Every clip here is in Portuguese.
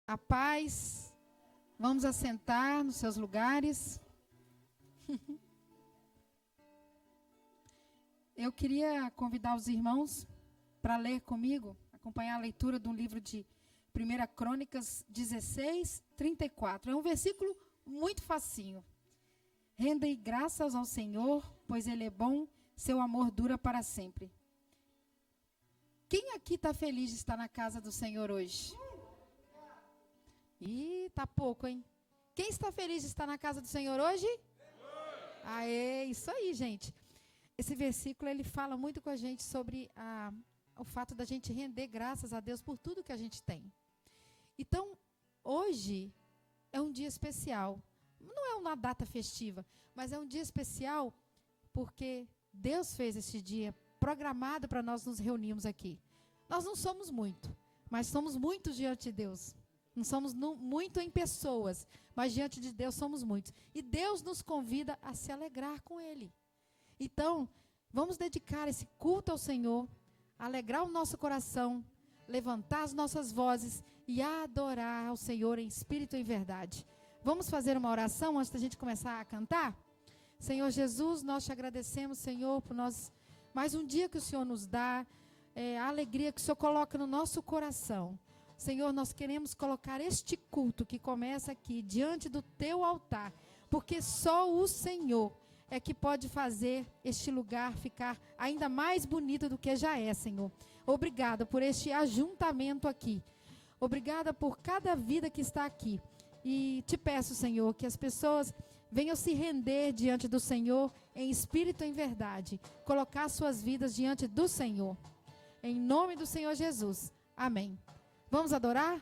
A paz. Vamos assentar nos seus lugares. Eu queria convidar os irmãos para ler comigo, acompanhar a leitura do livro de 1 Crônicas 16, 34. É um versículo muito facinho. Rendei graças ao Senhor, pois Ele é bom, seu amor dura para sempre. Quem aqui está feliz de estar na casa do Senhor hoje? Ih, tá pouco, hein? Quem está feliz de estar na casa do Senhor hoje? Aê, isso aí, gente. Esse versículo, ele fala muito com a gente sobre o fato da gente render graças a Deus por tudo que a gente tem. Então, hoje é um dia especial. Não é uma data festiva, mas é um dia especial porque Deus fez esse dia programado para nós nos reunirmos aqui. Nós não somos muito, mas somos muitos diante de Deus. Não somos muito em pessoas, mas diante de Deus somos muitos. E Deus nos convida a se alegrar com Ele. Então, vamos dedicar esse culto ao Senhor, alegrar o nosso coração, levantar as nossas vozes e adorar ao Senhor em espírito e em verdade. Vamos fazer uma oração antes da gente começar a cantar? Senhor Jesus, nós te agradecemos, Senhor, por mais um dia que o Senhor nos dá, a alegria que o Senhor coloca no nosso coração. Senhor, nós queremos colocar este culto que começa aqui, diante do teu altar, porque só o Senhor é que pode fazer este lugar ficar ainda mais bonito do que já é, Senhor. Obrigada por este ajuntamento aqui. Obrigada por cada vida que está aqui. E te peço, Senhor, que as pessoas venham se render diante do Senhor em espírito e em verdade. Colocar suas vidas diante do Senhor. Em nome do Senhor Jesus. Amém. Vamos adorar?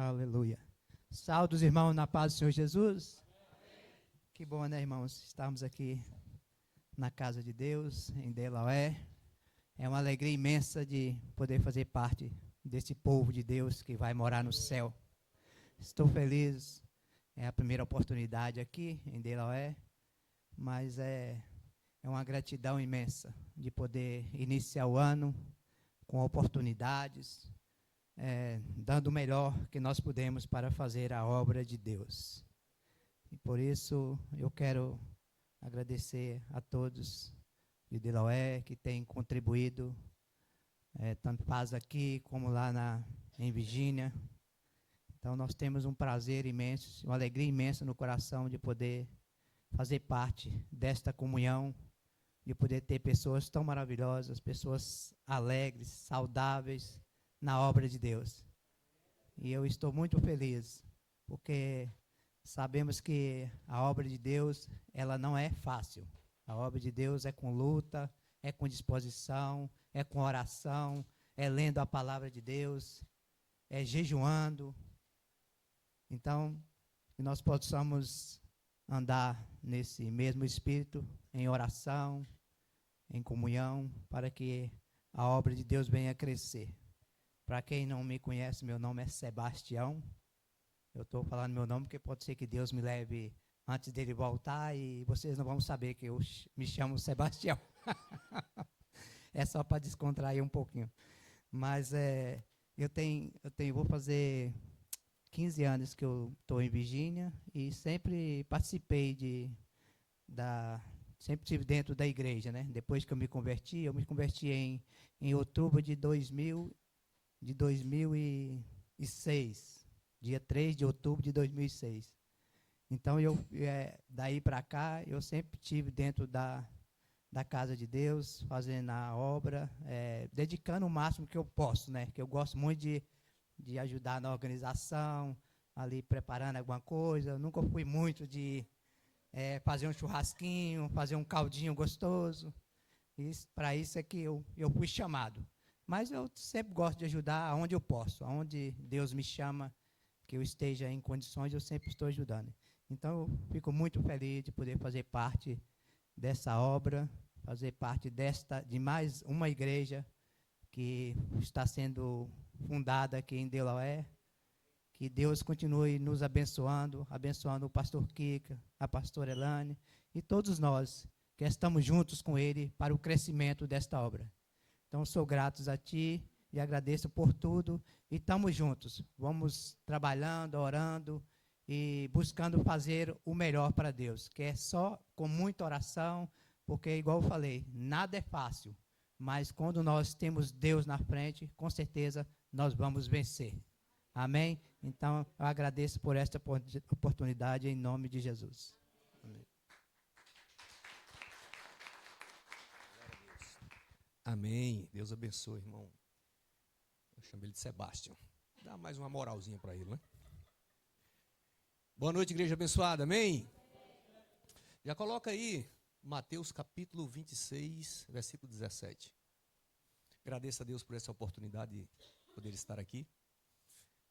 Aleluia. Saúde, irmãos, na paz do Senhor Jesus. Que bom, né, irmãos? Estamos aqui na casa de Deus, em Delaware. É uma alegria imensa de poder fazer parte desse povo de Deus que vai morar no céu. Estou feliz. É a primeira oportunidade aqui em Delaware, mas é uma gratidão imensa de poder iniciar o ano com oportunidades, dando o melhor que nós podemos para fazer a obra de Deus. E por isso eu quero agradecer a todos de Delaware que têm contribuído, tanto faz aqui como lá em Virgínia. Então nós temos um prazer imenso, uma alegria imensa no coração de poder fazer parte desta comunhão, de poder ter pessoas tão maravilhosas, pessoas alegres, saudáveis na obra de Deus. E eu estou muito feliz, porque sabemos que a obra de Deus, ela não é fácil. A obra de Deus é com luta, é com disposição, é com oração, é lendo a palavra de Deus, é jejuando. Então, que nós possamos andar nesse mesmo espírito, em oração, em comunhão, para que a obra de Deus venha crescer. Para quem não me conhece, meu nome é Sebastião. Eu estou falando meu nome porque pode ser que Deus me leve antes dele voltar e vocês não vão saber que eu me chamo Sebastião. É só para descontrair um pouquinho. Mas vou fazer 15 anos que eu estou em Virgínia e sempre participei sempre estive dentro da igreja, né? Depois que eu me converti em outubro de 2006, dia 3 de outubro de 2006. Então, daí para cá, eu sempre estive dentro da casa de Deus, fazendo a obra, dedicando o máximo que eu posso, né? Que eu gosto muito de ajudar na organização, ali preparando alguma coisa. Eu nunca fui muito de fazer um churrasquinho, fazer um caldinho gostoso. Para isso é que eu fui chamado. Mas eu sempre gosto de ajudar aonde eu posso, aonde Deus me chama, que eu esteja em condições, eu sempre estou ajudando. Então, eu fico muito feliz de poder fazer parte dessa obra, fazer parte de mais uma igreja que está sendo fundada aqui em Delaware. Que Deus continue nos abençoando o pastor Kika, a pastora Elane e todos nós que estamos juntos com ele para o crescimento desta obra. Então, sou grato a ti e agradeço por tudo e estamos juntos. Vamos trabalhando, orando e buscando fazer o melhor para Deus, que é só com muita oração, porque, igual eu falei, nada é fácil, mas quando nós temos Deus na frente, com certeza nós vamos vencer. Amém? Então, eu agradeço por esta oportunidade em nome de Jesus. Amém. Amém. Deus abençoe, irmão. Eu chamo ele de Sebastião. Dá mais uma moralzinha para ele, né? Boa noite, igreja abençoada. Amém? Já coloca aí Mateus capítulo 26, versículo 17. Agradeço a Deus por essa oportunidade de poder estar aqui.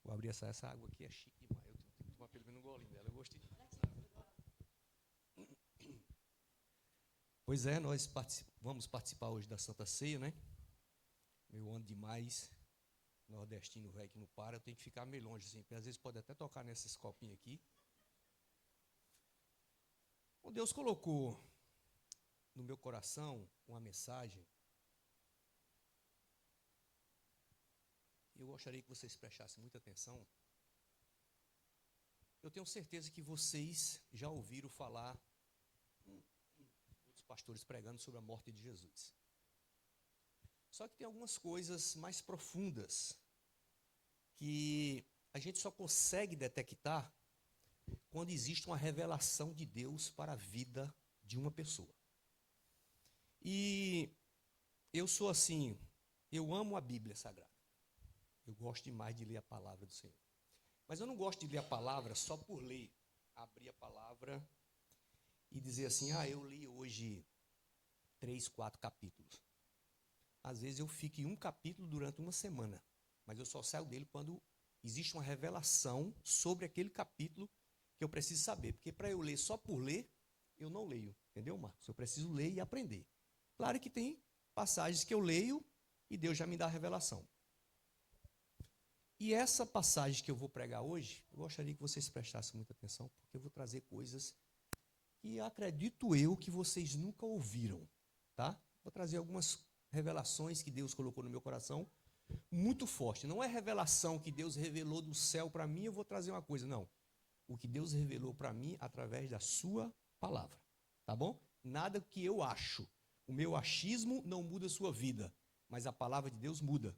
Vou abrir essa água aqui, é chique demais. Eu tenho que tomar pelo menos um golinho dela. Eu gostei. Pois é, nós vamos participar hoje da Santa Ceia, né? Meu ano demais, nordestino velho que não para, eu tenho que ficar meio longe, assim, porque às vezes pode até tocar nesses copinhos aqui. Bom, Deus colocou no meu coração uma mensagem. Eu gostaria que vocês prestassem muita atenção. Eu tenho certeza que vocês já ouviram falar outros pastores pregando sobre a morte de Jesus. Só que tem algumas coisas mais profundas que a gente só consegue detectar quando existe uma revelação de Deus para a vida de uma pessoa. E eu sou assim, eu amo a Bíblia Sagrada. Eu gosto demais de ler a palavra do Senhor. Mas eu não gosto de ler a palavra só por ler. Abrir a palavra e dizer assim, eu li hoje 3, 4 capítulos. Às vezes eu fico em um capítulo durante uma semana, mas eu só saio dele quando Existe uma revelação sobre aquele capítulo que eu preciso saber. Porque para eu ler só por ler, eu não leio. Entendeu, Marcos? Eu preciso ler e aprender. Claro que tem passagens que eu leio e Deus já me dá a revelação. E essa passagem que eu vou pregar hoje, eu gostaria que vocês prestassem muita atenção, porque eu vou trazer coisas que acredito eu que vocês nunca ouviram, tá? Vou trazer algumas revelações que Deus colocou no meu coração, muito forte. Não é revelação que Deus revelou do céu para mim, eu vou trazer uma coisa, não. O que Deus revelou para mim através da sua palavra, tá bom? Nada que eu acho. O meu achismo não muda a sua vida, mas a palavra de Deus muda.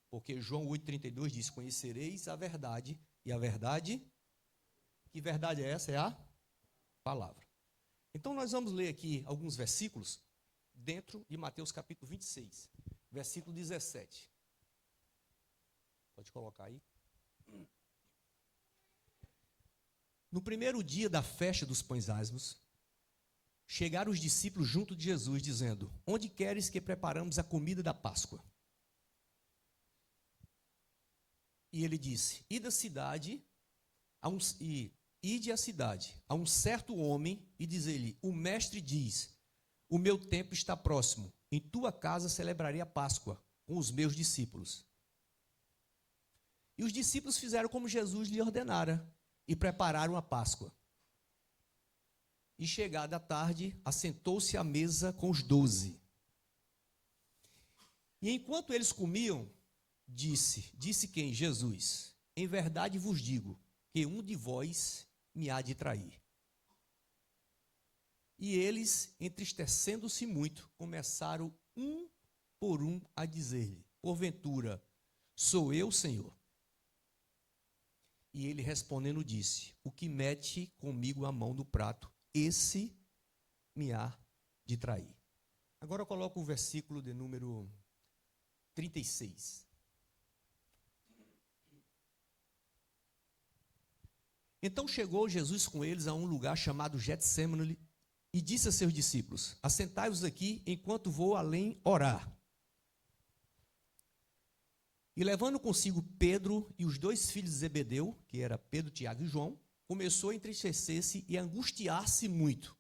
Porque João 8,32 diz, conhecereis a verdade, e a verdade, que verdade é essa? É a palavra. Então nós vamos ler aqui alguns versículos, dentro de Mateus capítulo 26, versículo 17. Pode colocar aí. No primeiro dia da festa dos pães asmos, chegaram os discípulos junto de Jesus, dizendo, onde queres que preparamos a comida da Páscoa? E ele disse, ide à cidade, a um certo homem, e diz-lhe, o mestre diz, o meu tempo está próximo, em tua casa celebrarei a Páscoa com os meus discípulos. E os discípulos fizeram como Jesus lhe ordenara, e prepararam a Páscoa. E chegada a tarde, assentou-se à mesa com os 12. E enquanto eles comiam, disse quem? Jesus, em verdade vos digo, que um de vós me há de trair. E eles, entristecendo-se muito, começaram um por um a dizer-lhe, porventura, sou eu, Senhor? E ele respondendo disse, o que mete comigo a mão no prato, esse me há de trair. Agora eu coloco o versículo de número 36. Então chegou Jesus com eles a um lugar chamado Getsêmani e disse a seus discípulos, assentai-vos aqui enquanto vou além orar. E levando consigo Pedro e os 2 filhos de Zebedeu, que era Pedro, Tiago e João, começou a entristecer-se e a angustiar-se muito.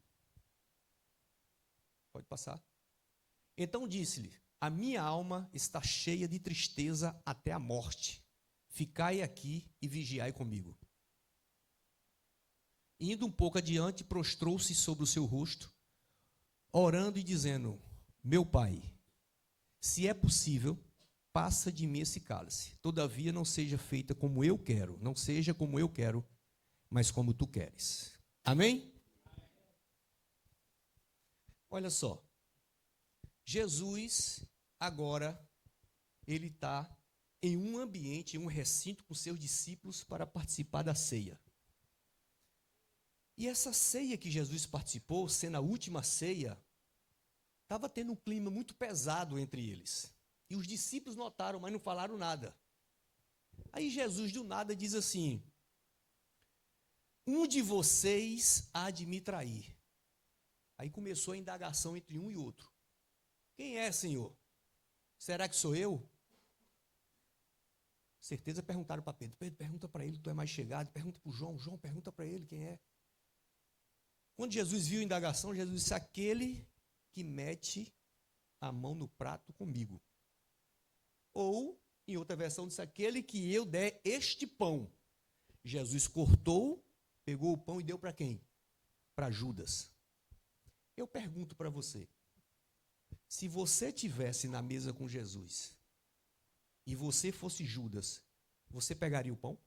Pode passar. Então disse-lhe, a minha alma está cheia de tristeza até a morte. Ficai aqui e vigiai comigo. Indo um pouco adiante, prostrou-se sobre o seu rosto, orando e dizendo, meu Pai, se é possível, passa de mim esse cálice. Todavia não seja feita como eu quero, não seja como eu quero, mas como tu queres. Amém? Olha só, Jesus agora, ele está em um ambiente, em um recinto com seus discípulos para participar da ceia. E essa ceia que Jesus participou, sendo a última ceia, estava tendo um clima muito pesado entre eles. E os discípulos notaram, mas não falaram nada. Aí Jesus, do nada, diz assim, um de vocês há de me trair. Aí começou a indagação entre um e outro. Quem é, Senhor? Será que sou eu? Certeza perguntaram para Pedro. Pedro, pergunta para ele, tu é mais chegado. Pergunta para o João. João, pergunta para ele quem é. Quando Jesus viu a indagação, Jesus disse, aquele que mete a mão no prato comigo. Ou, em outra versão, disse, aquele que eu der este pão. Jesus cortou, pegou o pão e deu para quem? Para Judas. Eu pergunto para você, se você estivesse na mesa com Jesus e você fosse Judas, você pegaria o pão?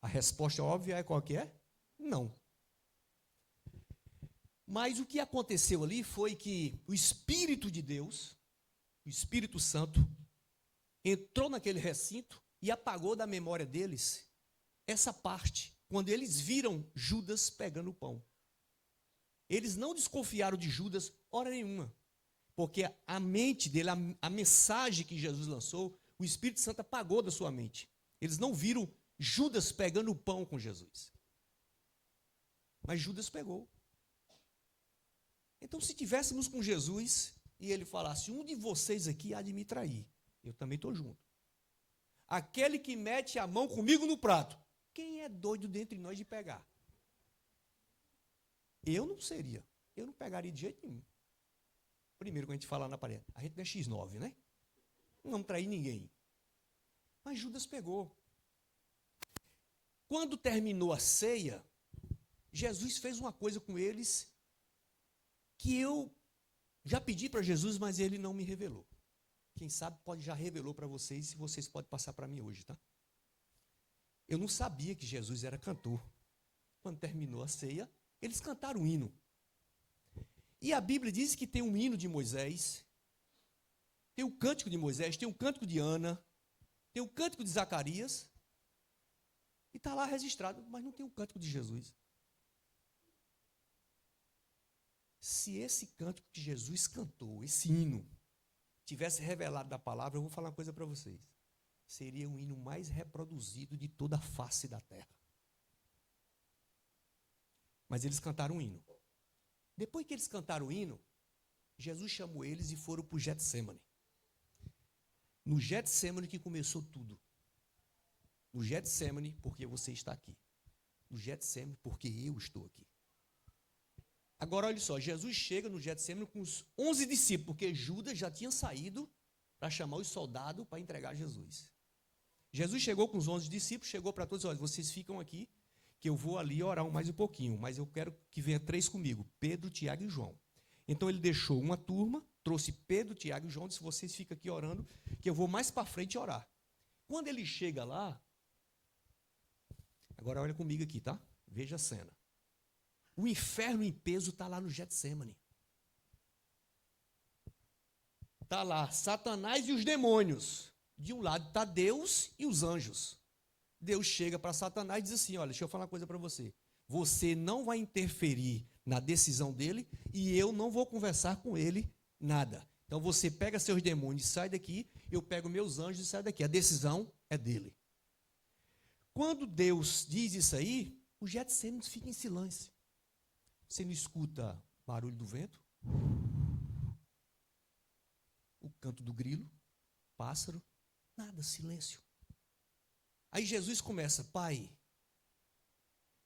A resposta óbvia é qual que é? Não. Mas o que aconteceu ali foi que o Espírito de Deus, o Espírito Santo, entrou naquele recinto e apagou da memória deles essa parte, quando eles viram Judas pegando o pão. Eles não desconfiaram de Judas hora nenhuma, porque a mente dele, a mensagem que Jesus lançou, o Espírito Santo apagou da sua mente. Eles não viram Judas pegando o pão com Jesus. Mas Judas pegou. Então, se tivéssemos com Jesus, e ele falasse, um de vocês aqui há de me trair, eu também estou junto. Aquele que mete a mão comigo no prato, quem é doido dentre nós de pegar? Eu não seria, eu não pegaria de jeito nenhum. Primeiro, quando a gente fala na parede, a gente não é X9, né? Não vamos trair ninguém. Mas Judas pegou. Quando terminou a ceia, Jesus fez uma coisa com eles que eu já pedi para Jesus, mas ele não me revelou. Quem sabe pode já revelou para vocês, se vocês podem passar para mim hoje, tá? Eu não sabia que Jesus era cantor. Quando terminou a ceia, eles cantaram um hino. E a Bíblia diz que tem um hino de Moisés, tem o cântico de Moisés, tem o cântico de Ana, tem o cântico de Zacarias, e está lá registrado, mas não tem o cântico de Jesus. Se esse cântico que Jesus cantou, esse hino, tivesse revelado da palavra, eu vou falar uma coisa para vocês. Seria o hino mais reproduzido de toda a face da terra. Mas eles cantaram um hino. Depois que eles cantaram o hino, Jesus chamou eles e foram para o Getsemane. No Getsemane que começou tudo. No Getsemane, porque você está aqui. No Getsemane, porque eu estou aqui. Agora, olha só, Jesus chega no Getsemane com os 11 discípulos, porque Judas já tinha saído para chamar os soldados para entregar Jesus. Jesus chegou com os 11 discípulos, chegou para todos, olha, vocês ficam aqui, que eu vou ali orar mais um pouquinho, mas eu quero que venha 3 comigo, Pedro, Tiago e João. Então ele deixou uma turma, trouxe Pedro, Tiago e João, disse, vocês ficam aqui orando, que eu vou mais para frente orar. Quando ele chega lá, agora olha comigo aqui, tá? Veja a cena. O inferno em peso está lá no Getsemane. Está lá Satanás e os demônios. De um lado está Deus e os anjos. Deus chega para Satanás e diz assim, olha, deixa eu falar uma coisa para você. Você não vai interferir na decisão dele e eu não vou conversar com ele nada. Então você pega seus demônios e sai daqui, eu pego meus anjos e sai daqui. A decisão é dele. Quando Deus diz isso aí, o Getsemane fica em silêncio. Você não escuta barulho do vento, o canto do grilo, pássaro, nada, silêncio. Aí Jesus começa, Pai,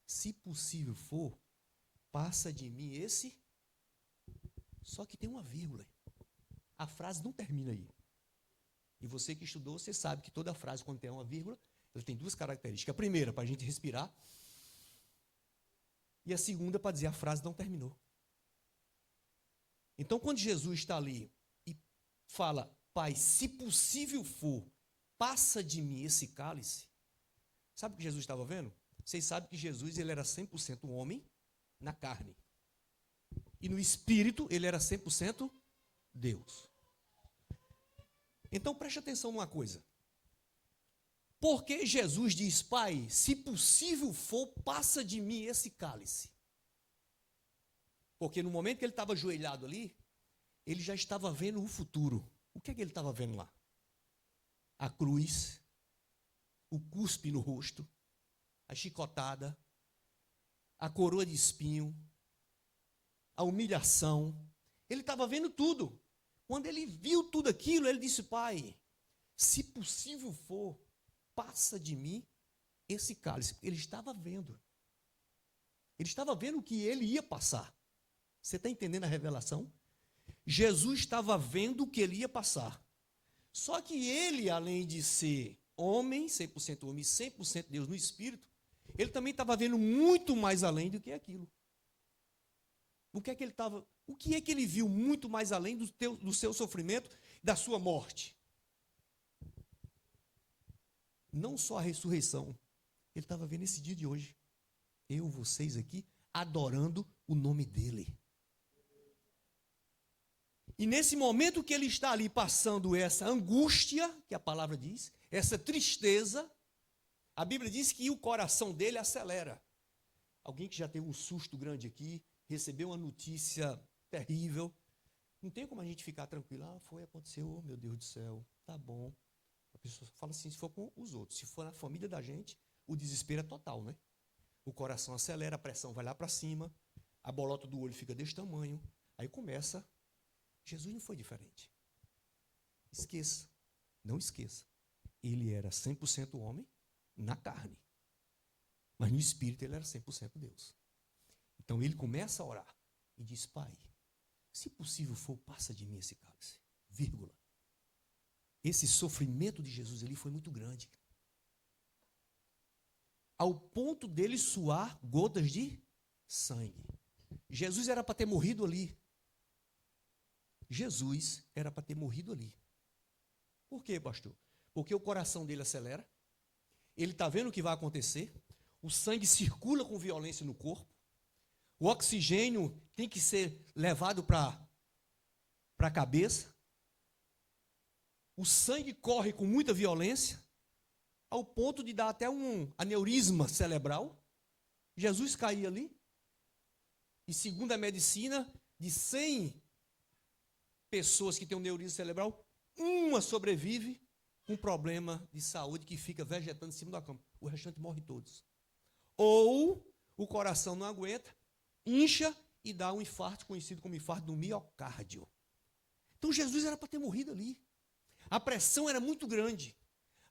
se possível for, passa de mim esse, só que tem uma vírgula. A frase não termina aí. E você que estudou, você sabe que toda frase, quando tem uma vírgula, ela tem 2 características. A primeira, para a gente respirar, e a segunda, para dizer a frase não terminou. Então, quando Jesus está ali e fala, Pai, se possível for, passa de mim esse cálice, sabe o que Jesus estava vendo? Vocês sabem que Jesus ele era 100% homem na carne. E no espírito ele era 100% Deus. Então preste atenção numa coisa. Porque Jesus diz, Pai, se possível for, passa de mim esse cálice. Porque no momento que ele estava ajoelhado ali, ele já estava vendo o futuro. O que é que ele estava vendo lá? A cruz, o cuspe no rosto, a chicotada, a coroa de espinho, a humilhação. Ele estava vendo tudo. Quando ele viu tudo aquilo, ele disse, Pai, se possível for, passa de mim esse cálice. Ele estava vendo. Ele estava vendo o que ele ia passar. Você está entendendo a revelação? Jesus estava vendo o que ele ia passar. Só que ele, além de ser homem, 100% homem e 100% Deus no espírito, ele também estava vendo muito mais além do que aquilo. O que é que ele estava? O que é que ele viu muito mais além do seu sofrimento, da sua morte? Não só a ressurreição, ele estava vendo esse dia de hoje. Eu, vocês aqui, adorando o nome dele. E nesse momento que ele está ali passando essa angústia, que a palavra diz, essa tristeza, a Bíblia diz que o coração dele acelera. Alguém que já teve um susto grande aqui, recebeu uma notícia terrível, não tem como a gente ficar tranquilo. Aconteceu, oh, meu Deus do céu, tá bom. A pessoa fala assim, se for com os outros, se for na família da gente, o desespero é total, né? O coração acelera, a pressão vai lá para cima, a bolota do olho fica desse tamanho, aí começa Jesus não foi diferente. Esqueça, não esqueça. Ele era 100% homem na carne. Mas no espírito ele era 100% Deus. Então ele começa a orar e diz: Pai, se possível for, passa de mim esse cálice. Vírgula. Esse sofrimento de Jesus ali foi muito grande. Ao ponto dele suar gotas de sangue. Jesus era para ter morrido ali. Jesus era para ter morrido ali. Por quê, pastor? Porque o coração dele acelera. Ele está vendo o que vai acontecer. O sangue circula com violência no corpo. O oxigênio tem que ser levado para a cabeça. O sangue corre com muita violência, ao ponto de dar até um aneurisma cerebral. Jesus caía ali. E segundo a medicina, de 100 pessoas que têm um aneurisma cerebral, uma sobrevive com um problema de saúde que fica vegetando em cima da cama. O restante morre todos. Ou o coração não aguenta, incha e dá um infarto, conhecido como infarto do miocárdio. Então Jesus era para ter morrido ali. A pressão era muito grande.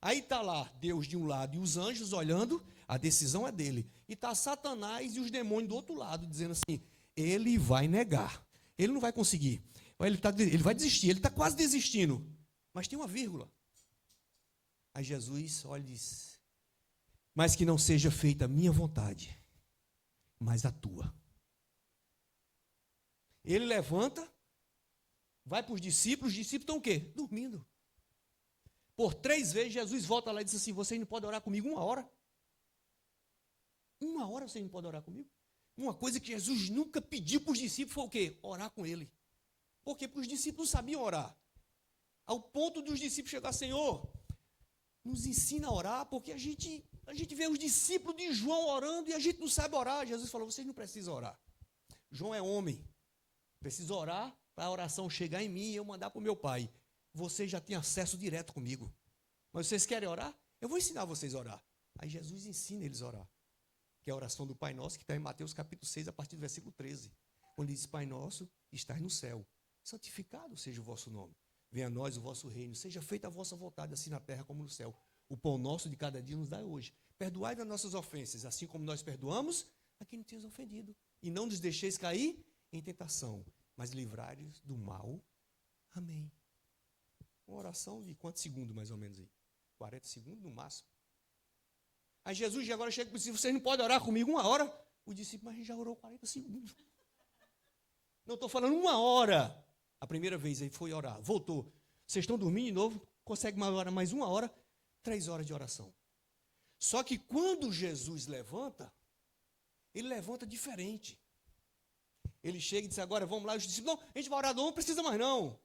Aí está lá Deus de um lado e os anjos olhando, a decisão é dele. E está Satanás e os demônios do outro lado, dizendo assim: ele vai negar, ele não vai conseguir, ele vai desistir, ele está quase desistindo. Mas tem uma vírgula. Aí Jesus olha e diz: mas que não seja feita a minha vontade, mas a tua. Ele levanta, vai para os discípulos estão o quê? Dormindo. Por 3 vezes Jesus volta lá e diz assim: vocês não podem orar comigo 1 hora? 1 hora vocês não podem orar comigo? Uma coisa que Jesus nunca pediu para os discípulos foi o quê? Orar com ele. Por quê? Porque os discípulos não sabiam orar. Ao ponto dos discípulos chegar: Senhor, nos ensina a orar, porque a gente vê os discípulos de João orando e a gente não sabe orar. Jesus falou: vocês não precisam orar. João é homem. Precisa orar para a oração chegar em mim e eu mandar para o meu Pai. Vocês já têm acesso direto comigo. Mas vocês querem orar? Eu vou ensinar vocês a orar. Aí Jesus ensina eles a orar. Que é a oração do Pai Nosso, que está em Mateus capítulo 6, a partir do versículo 13. Onde diz: Pai Nosso, estás no céu. Santificado seja o vosso nome. Venha a nós o vosso reino. Seja feita a vossa vontade, assim na terra como no céu. O pão nosso de cada dia nos dai hoje. Perdoai as nossas ofensas, assim como nós perdoamos a quem nos tem ofendido. E não nos deixeis cair em tentação, mas livrai-nos do mal. Amém. Uma oração de quantos segundos, mais ou menos aí? 40 segundos no máximo. Aí Jesus agora chega e diz: vocês não podem orar comigo 1 hora? O discípulo: mas a gente já orou 40 segundos. Não, estou falando 1 hora. A primeira vez aí foi orar, voltou. Vocês estão dormindo de novo? Consegue mais 1 hora? 3 horas de oração. Só que quando Jesus levanta, ele levanta diferente. Ele chega e diz: agora vamos lá. Os discípulos: não, a gente vai orar, não precisa mais não.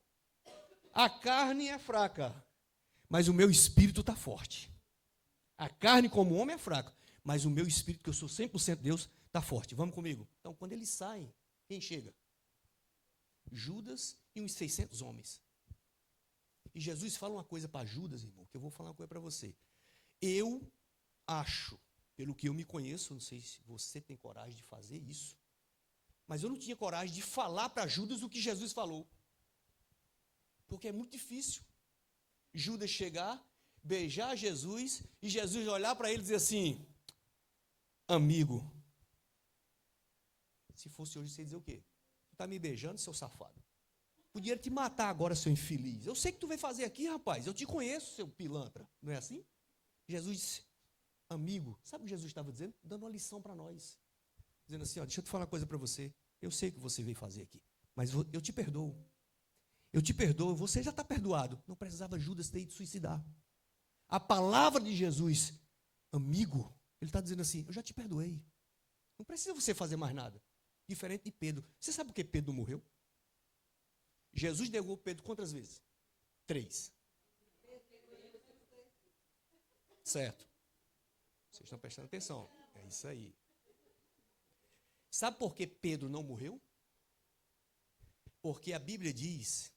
A carne é fraca, mas o meu espírito está forte. A carne como homem é fraca, mas o meu espírito, que eu sou 100% Deus, está forte. Vamos comigo? Então, quando eles saem, quem chega? Judas e uns 600 homens. E Jesus fala uma coisa para Judas, irmão, que eu vou falar uma coisa para você. Eu acho, pelo que eu me conheço, não sei se você tem coragem de fazer isso, mas eu não tinha coragem de falar para Judas o que Jesus falou. Porque é muito difícil Judas chegar, beijar Jesus e Jesus olhar para ele e dizer assim: amigo. Se fosse hoje, você ia dizer o quê? Tu está me beijando, seu safado? Podia te matar agora, seu infeliz. Eu sei que tu veio fazer aqui, rapaz. Eu te conheço, seu pilantra. Não é assim? Jesus disse: amigo. Sabe o que Jesus estava dizendo? Dando uma lição para nós. Dizendo assim: ó, deixa eu te falar uma coisa para você. Eu sei o que você veio fazer aqui, mas eu te perdoo. Eu te perdoo, você já está perdoado. Não precisava Judas ter ido suicidar. A palavra de Jesus, amigo, ele está dizendo assim: eu já te perdoei. Não precisa você fazer mais nada. Diferente de Pedro. Você sabe por que Pedro não morreu? Jesus negou Pedro quantas vezes? 3. Certo. Vocês estão prestando atenção. É isso aí. Sabe por que Pedro não morreu? Porque a Bíblia diz,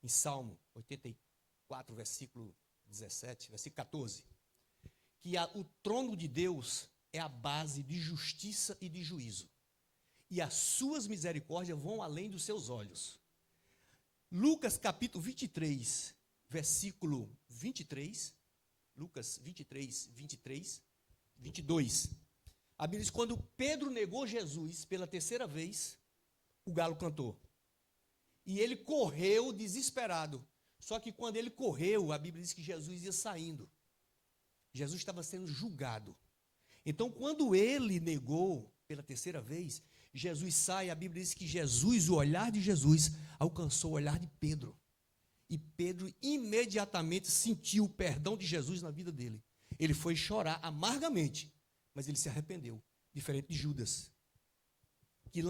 em Salmo 84, versículo 17, versículo 14, que o trono de Deus é a base de justiça e de juízo. E as suas misericórdias vão além dos seus olhos. Lucas capítulo 23, versículo 23. Lucas 23, 23, 22. A Bíblia diz, quando Pedro negou Jesus pela terceira vez, o galo cantou. E ele correu desesperado. Só que quando ele correu, a Bíblia diz que Jesus ia saindo. Jesus estava sendo julgado. Então, quando ele negou pela terceira vez, Jesus sai, a Bíblia diz que Jesus, o olhar de Jesus, alcançou o olhar de Pedro. E Pedro imediatamente sentiu o perdão de Jesus na vida dele. Ele foi chorar amargamente, mas ele se arrependeu, diferente de Judas, que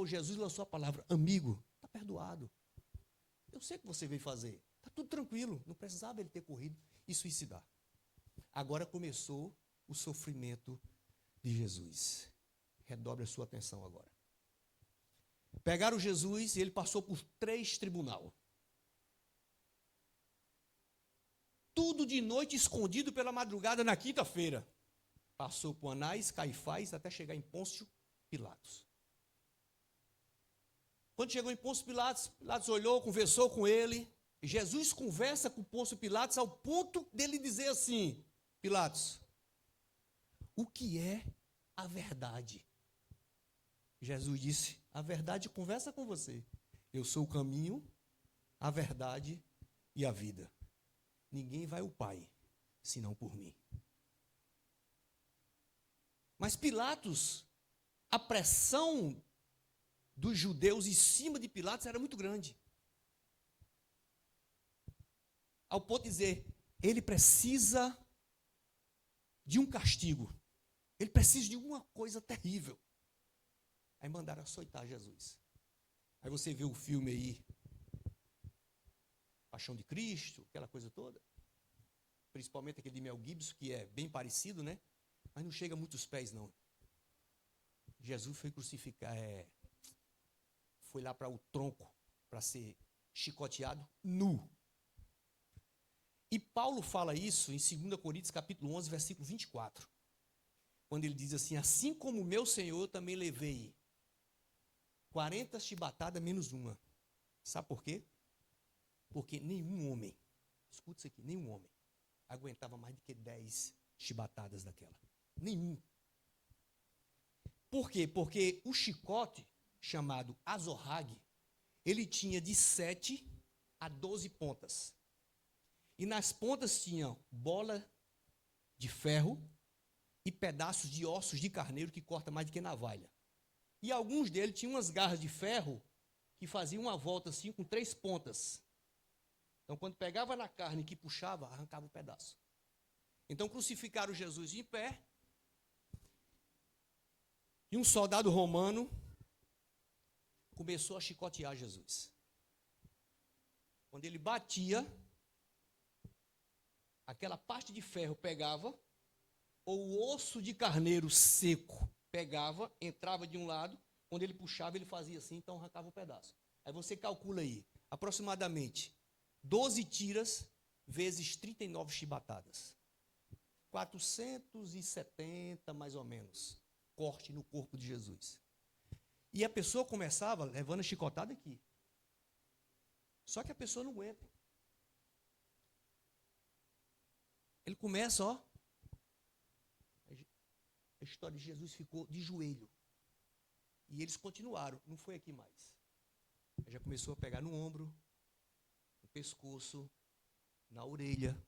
Jesus lançou a palavra, amigo, está perdoado. Eu sei o que você veio fazer, está tudo tranquilo, não precisava ele ter corrido e suicidar. Agora começou o sofrimento de Jesus. Redobre a sua atenção agora. Pegaram Jesus e ele passou por 3 tribunais. Tudo de noite escondido pela madrugada na quinta-feira. Passou por Anás, Caifás, até chegar em Pôncio Pilatos. Quando chegou em Pôncio Pilatos, Pilatos olhou, conversou com ele. Jesus conversa com Pôncio Pilatos ao ponto dele dizer assim, Pilatos, o que é a verdade? Jesus disse, a verdade conversa com você. Eu sou o caminho, a verdade e a vida. Ninguém vai ao Pai, senão por mim. Mas Pilatos, a pressão dos judeus em cima de Pilatos era muito grande. Ao ponto de dizer, ele precisa de um castigo. Ele precisa de uma coisa terrível. Aí mandaram açoitar Jesus. Aí você vê o filme aí, Paixão de Cristo, aquela coisa toda. Principalmente aquele de Mel Gibson, que é bem parecido, né? Mas não chega a muitos pés, não. Jesus foi crucificado, foi lá para o tronco, para ser chicoteado nu. E Paulo fala isso em 2 Coríntios capítulo 11, versículo 24. Quando ele diz assim, assim como meu Senhor, também levei 40 chibatadas menos uma. Sabe por quê? Porque nenhum homem, escuta isso aqui, nenhum homem aguentava mais do que 10 chibatadas daquela. Nenhum. Por quê? Porque o chicote, chamado azorrague, ele tinha de 7 a 12 pontas. E nas pontas tinha bola de ferro e pedaços de ossos de carneiro que corta mais do que navalha. E alguns deles tinham umas garras de ferro que faziam uma volta assim com 3 pontas. Então, quando pegava na carne que puxava, arrancava um pedaço. Então, crucificaram Jesus em pé. E um soldado romano começou a chicotear Jesus. Quando ele batia, aquela parte de ferro pegava, ou o osso de carneiro seco pegava, entrava de um lado, quando ele puxava, ele fazia assim, então arrancava um pedaço. Aí você calcula aí, aproximadamente 12 tiras vezes 39 chibatadas. 470, mais ou menos, corte no corpo de Jesus. E a pessoa começava levando a chicotada aqui. Só que a pessoa não aguenta. Ele começa, ó. A história de Jesus ficou de joelho. E eles continuaram, não foi aqui mais. Ele já começou a pegar no ombro, no pescoço, na orelha.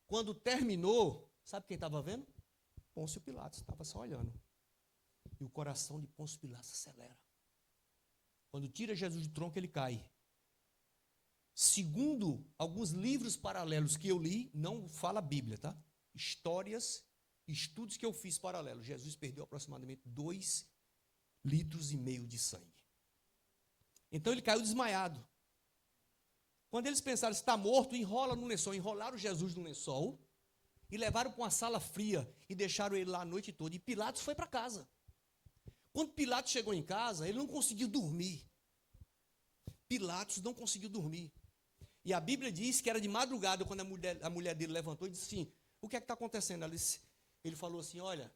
Quando terminou, sabe quem estava vendo? Pôncio Pilatos, estava só olhando. E o coração de Pôncio Pilatos acelera. Quando tira Jesus do tronco, ele cai. Segundo alguns livros paralelos que eu li, não fala a Bíblia, tá? Histórias, estudos que eu fiz paralelos. Jesus perdeu aproximadamente 2,5 litros de sangue. Então ele caiu desmaiado. Quando eles pensaram, está morto, enrola no lençol. Enrolaram Jesus no lençol e levaram para uma sala fria e deixaram ele lá a noite toda. E Pilatos foi para casa. Quando Pilatos chegou em casa, ele não conseguiu dormir. Pilatos não conseguiu dormir. E a Bíblia diz que era de madrugada, quando a mulher dele levantou e disse assim, o que é que está acontecendo? Ele falou assim, olha,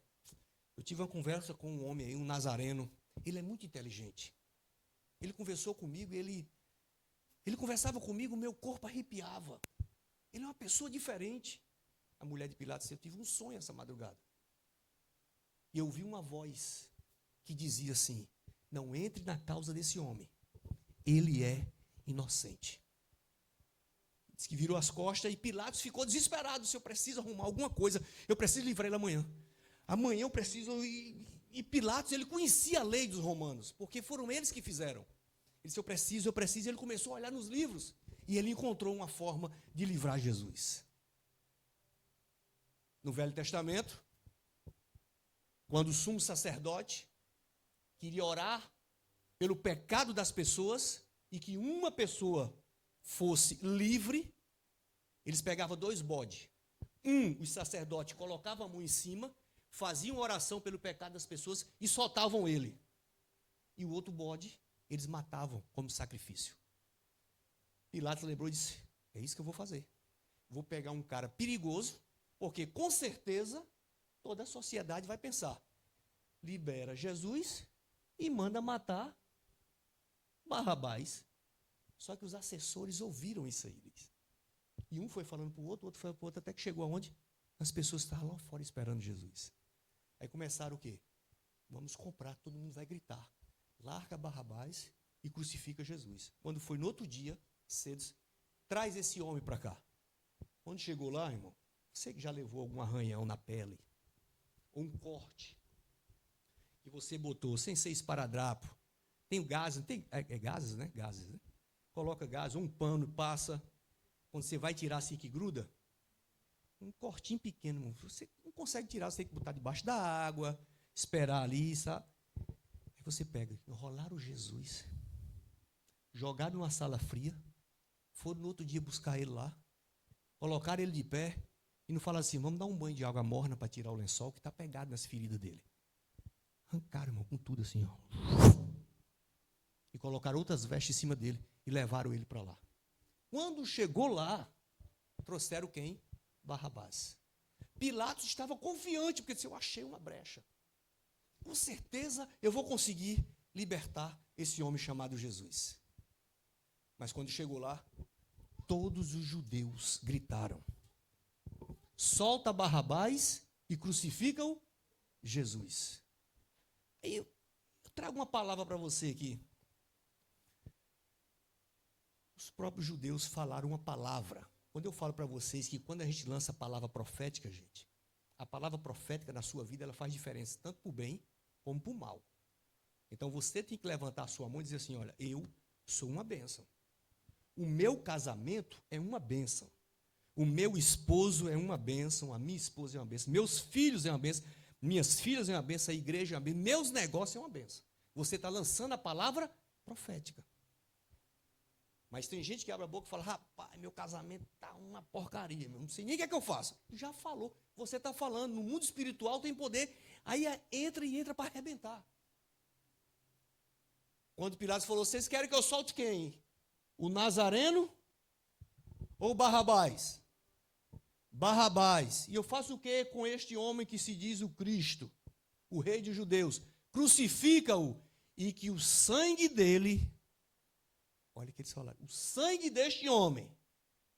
eu tive uma conversa com um homem aí, um nazareno, ele é muito inteligente. Ele conversou comigo e ele Ele conversava comigo, meu corpo arrepiava. Ele é uma pessoa diferente. A mulher de Pilatos, eu tive um sonho essa madrugada. E eu ouvi uma voz que dizia assim: não entre na causa desse homem. Ele é inocente. Diz que virou as costas e Pilatos ficou desesperado. Se eu preciso arrumar alguma coisa, eu preciso livrar ele amanhã. Amanhã eu preciso... E Pilatos, ele conhecia a lei dos romanos, porque foram eles que fizeram. Ele disse, eu preciso. E ele começou a olhar nos livros. E ele encontrou uma forma de livrar Jesus. No Velho Testamento, quando o sumo sacerdote queria orar pelo pecado das pessoas e que uma pessoa fosse livre, eles pegavam 2 bodes. O sacerdote colocava a mão em cima, faziam oração pelo pecado das pessoas e soltavam ele. E o outro bode, eles matavam como sacrifício. Pilatos lembrou e disse, é isso que eu vou fazer. Vou pegar um cara perigoso, porque com certeza toda a sociedade vai pensar, libera Jesus e manda matar Barrabás. Só que os assessores ouviram isso aí. E um foi falando para o outro foi para o outro, até que chegou aonde? As pessoas estavam lá fora esperando Jesus. Aí começaram o quê? Vamos comprar, todo mundo vai gritar. Larga Barrabás e crucifica Jesus. Quando foi no outro dia, cedo, traz esse homem para cá. Quando chegou lá, irmão, você que já levou algum arranhão na pele, ou um corte, que você botou sem ser esparadrapo, tem gases, gases, né? Gases, né? Coloca gás, um pano, passa. Quando você vai tirar assim que gruda, um cortinho pequeno, você não consegue tirar, você tem que botar debaixo da água, esperar ali, sabe? Aí você pega, enrolaram Jesus, jogaram numa sala fria, foram no outro dia buscar ele lá, colocaram ele de pé e não falaram assim, vamos dar um banho de água morna para tirar o lençol que está pegado nas feridas dele. Arrancaram, irmão, com tudo assim, ó. E colocaram outras vestes em cima dele e levaram ele para lá. Quando chegou lá, trouxeram quem? Barrabás. Pilatos estava confiante, porque disse, eu achei uma brecha. Com certeza eu vou conseguir libertar esse homem chamado Jesus. Mas quando chegou lá, todos os judeus gritaram, solta Barrabás e crucificam Jesus. Aí eu trago uma palavra para você aqui. Os próprios judeus falaram uma palavra. Quando eu falo para vocês que quando a gente lança a palavra profética, gente, a palavra profética na sua vida, ela faz diferença, tanto para o bem como para o mal. Então você tem que levantar a sua mão e dizer assim, olha, eu sou uma bênção. O meu casamento é uma bênção. O meu esposo é uma bênção, a minha esposa é uma bênção, meus filhos é uma bênção, minhas filhas é uma bênção, a igreja é uma bênção, meus negócios é uma bênção. Você está lançando a palavra profética. Mas tem gente que abre a boca e fala, rapaz, meu casamento está uma porcaria, não sei nem o que é que eu faço. Já falou, você está falando, no mundo espiritual tem poder, aí entra para arrebentar. Quando Pilatos falou, vocês querem que eu solte quem? O Nazareno ou Barrabás? Barrabás. E eu faço o que com este homem que se diz o Cristo, o rei dos judeus? Crucifica-o e que o sangue dele... Olha o que eles falaram. O sangue deste homem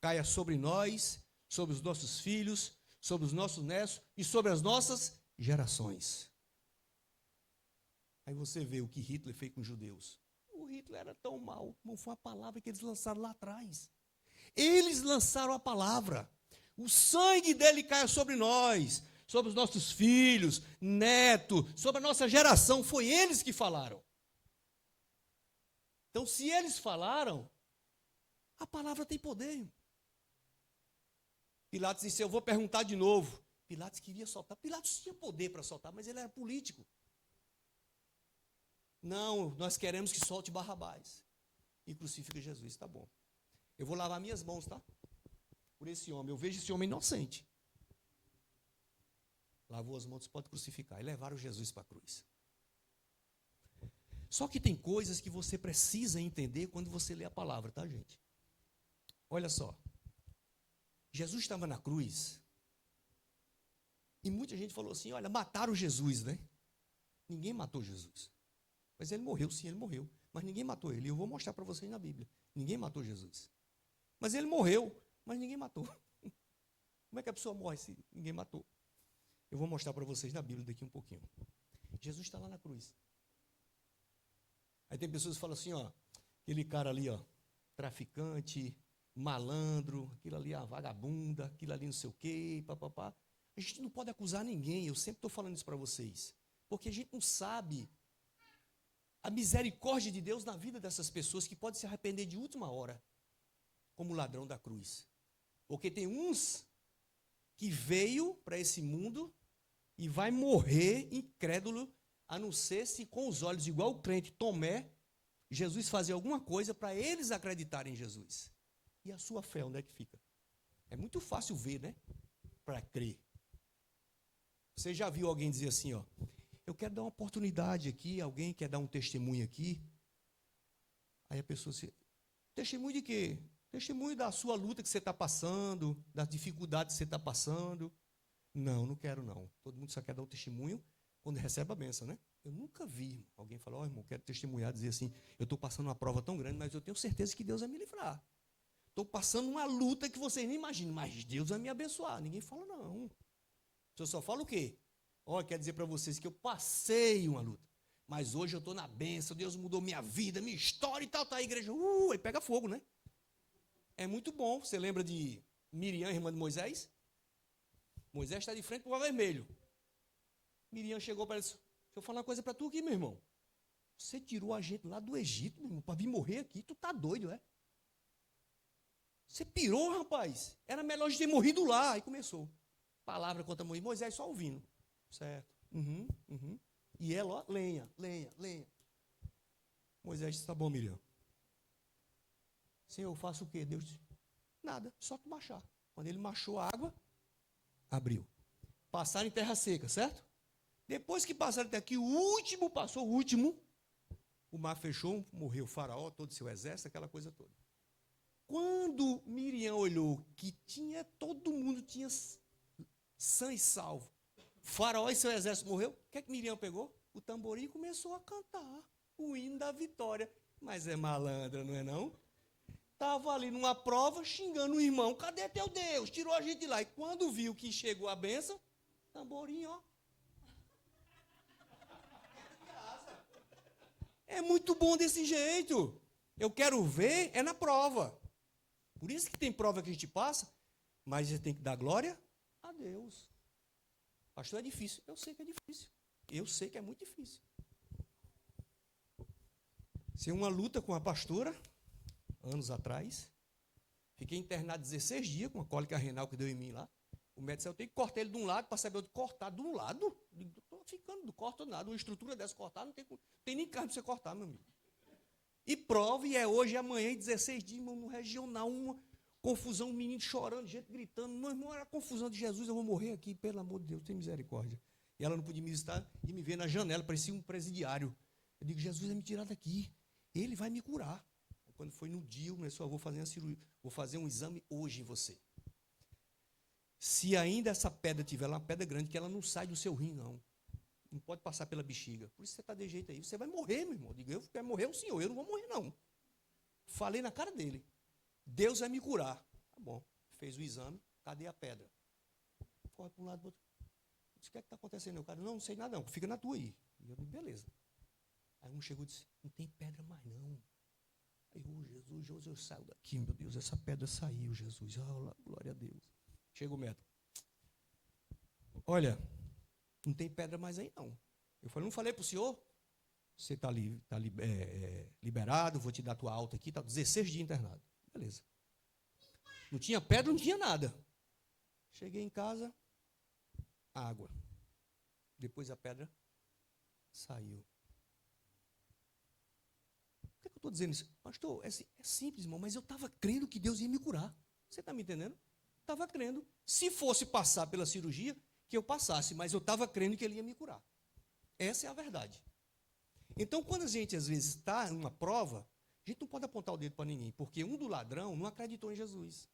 caia sobre nós, sobre os nossos filhos, sobre os nossos netos e sobre as nossas gerações. Aí você vê o que Hitler fez com os judeus. O Hitler era tão mau, não foi a palavra que eles lançaram lá atrás. Eles lançaram a palavra. O sangue dele caia sobre nós, sobre os nossos filhos, netos, sobre a nossa geração. Foi eles que falaram. Então, se eles falaram, a palavra tem poder. Pilatos disse, eu vou perguntar de novo. Pilatos queria soltar. Pilatos tinha poder para soltar, mas ele era político. Não, nós queremos que solte Barrabás. E crucifica Jesus, tá bom. Eu vou lavar minhas mãos, tá? Por esse homem. Eu vejo esse homem inocente. Lavou as mãos, pode crucificar. E levaram Jesus para a cruz. Só que tem coisas que você precisa entender quando você lê a palavra, tá, gente? Olha só. Jesus estava na cruz. E muita gente falou assim, olha, mataram Jesus, né? Ninguém matou Jesus. Mas ele morreu, sim, ele morreu. mas ninguém matou ele. E eu vou mostrar para vocês na Bíblia. Ninguém matou Jesus. Mas ele morreu, mas ninguém matou. Como é que a pessoa morre se ninguém matou? Eu vou mostrar para vocês na Bíblia daqui um pouquinho. Jesus está lá na cruz. Aí tem pessoas que falam assim, ó, aquele cara ali, ó, traficante, malandro, aquilo ali, a vagabunda, aquilo ali não sei o quê, papapá. A gente não pode acusar ninguém, eu sempre estou falando isso para vocês. Porque a gente não sabe a misericórdia de Deus na vida dessas pessoas que podem se arrepender de última hora, como o ladrão da cruz. Porque tem uns que veio para esse mundo e vai morrer incrédulo, a não ser se com os olhos, igual o crente Tomé, Jesus fazia alguma coisa para eles acreditarem em Jesus. E a sua fé, onde é que fica? É muito fácil ver, né? Para crer. Você já viu alguém dizer assim, ó, eu quero dar uma oportunidade aqui, alguém quer dar um testemunho aqui? Aí a pessoa se... Testemunho de quê? Testemunho da sua luta que você está passando, das dificuldades que você está passando. Não, não quero não. Todo mundo só quer dar um testemunho quando recebe a bênção, né? Eu nunca vi alguém falar, ó, irmão, quero testemunhar, dizer assim, eu estou passando uma prova tão grande, mas eu tenho certeza que Deus vai me livrar. Estou passando uma luta que vocês nem imaginam, mas Deus vai me abençoar. Ninguém fala não. Você só fala o quê? Ó, quer dizer para vocês que eu passei uma luta, mas hoje eu estou na bênção, Deus mudou minha vida, minha história e tal, tá a igreja, aí pega fogo, né? É muito bom. Você lembra de Miriam, irmã de Moisés? Moisés está de frente para o mar vermelho. Miriam chegou para ele e disse, deixa eu falar uma coisa para tu aqui, meu irmão. Você tirou a gente lá do Egito, meu irmão, para vir morrer aqui, tu tá doido, é? Você pirou, rapaz. Era melhor a gente ter morrido lá. Aí começou. Palavra contra Moisés só ouvindo. Certo. E ela, ó, lenha. Moisés disse, tá bom, Miriam. Senhor, eu faço o quê? Deus disse, nada, só tu baixar. Quando ele baixou a água, abriu. Passaram em terra seca, certo? Depois que passaram até aqui, o último passou, o mar fechou, morreu o faraó, todo o seu exército, aquela coisa toda. Quando Miriam olhou que todo mundo tinha sã e salvo, o faraó e seu exército morreu, o que é que Miriam pegou? O tamborim e começou a cantar o hino da vitória. Mas é malandra, não é não? Estava ali numa prova, xingando o irmão, cadê teu Deus? Tirou a gente de lá. E quando viu que chegou a bênção, tamborim, ó. É muito bom desse jeito. Eu quero ver, é na prova. Por isso que tem prova que a gente passa, mas a gente tem que dar glória a Deus. Pastor, é difícil. Eu sei que é difícil. Eu sei que é muito difícil. Sem uma luta com a pastora, anos atrás, fiquei internado 16 dias com a cólica renal que deu em mim lá. O médico disse, eu tenho que cortar ele de um lado para saber onde cortar. De um lado? Estou ficando, não corto nada. Uma estrutura dessa cortar, não tem nem carne para você cortar, meu amigo. E prova, e é hoje, é amanhã, e 16 dias, irmão, no regional, uma confusão, um menino chorando, gente gritando. Meu irmão, era a confusão de Jesus, eu vou morrer aqui, pelo amor de Deus, tem misericórdia. E ela não podia me visitar e me ver na janela, parecia um presidiário. Eu digo, Jesus vai me tirar daqui, ele vai me curar. Quando foi no dia, eu começou, vou fazer uma cirurgia, vou fazer um exame hoje em você. Se ainda essa pedra tiver lá, uma pedra grande, que ela não sai do seu rim, não. Não pode passar pela bexiga. Por isso você está de jeito aí. Você vai morrer, meu irmão. Eu digo, eu quero morrer o senhor, eu não vou morrer, não. Falei na cara dele. Deus vai me curar. Tá bom. Fez o exame, cadê a pedra? Corre para um lado, para o outro. Disse, o que é que está acontecendo? O cara, não sei nada, não. Fica na tua aí. E eu digo, beleza. Aí um chegou e disse, não tem pedra mais, não. Aí, Jesus, eu saio daqui, meu Deus, essa pedra saiu, Jesus. Oh, glória a Deus. Chega o médico. Olha, não tem pedra mais aí, não. Eu falei, não falei para o senhor? Você está liberado, vou te dar tua alta aqui, está 16 dias internado. Beleza. Não tinha pedra, não tinha nada. Cheguei em casa, água. Depois a pedra saiu. Por que eu estou dizendo isso? Pastor, é simples, irmão, mas eu estava crendo que Deus ia me curar. Você está me entendendo? Estava crendo. Se fosse passar pela cirurgia, que eu passasse, mas eu estava crendo que ele ia me curar. Essa é a verdade. Então, quando a gente, às vezes, está em uma prova, a gente não pode apontar o dedo para ninguém, porque um do ladrão não acreditou em Jesus.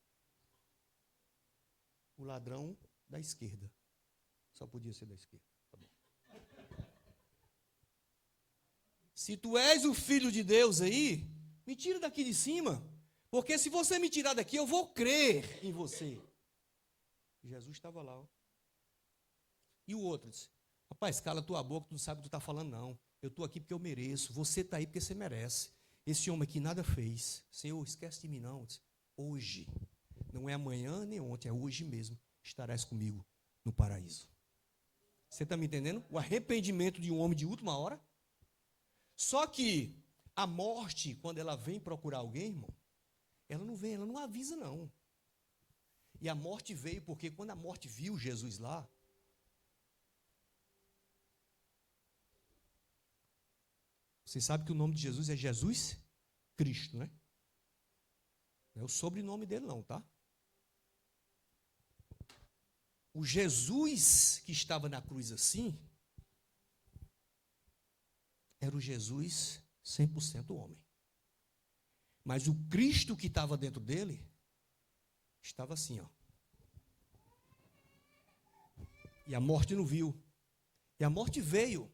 O ladrão da esquerda. Só podia ser da esquerda. Tá bom. se tu és o filho de Deus aí, me tira daqui de cima, porque se você me tirar daqui, eu vou crer em você. Jesus estava lá, ó. E o outro disse, rapaz, cala tua boca, tu não sabe o que tu está falando, não. Eu estou aqui porque eu mereço, você está aí porque você merece. Esse homem aqui nada fez. Senhor, esquece de mim não. Disse, hoje, não é amanhã nem ontem, é hoje mesmo, estarás comigo no paraíso. Você está me entendendo? O arrependimento de um homem de última hora. Só que a morte, quando ela vem procurar alguém, irmão, ela não vem, ela não avisa não. E a morte veio porque quando a morte viu Jesus lá, você sabe que o nome de Jesus é Jesus Cristo, né? Não é o sobrenome dele não, tá? O Jesus que estava na cruz assim, era o Jesus 100% homem. Mas o Cristo que estava dentro dele, estava assim, ó. E a morte não viu. E a morte veio.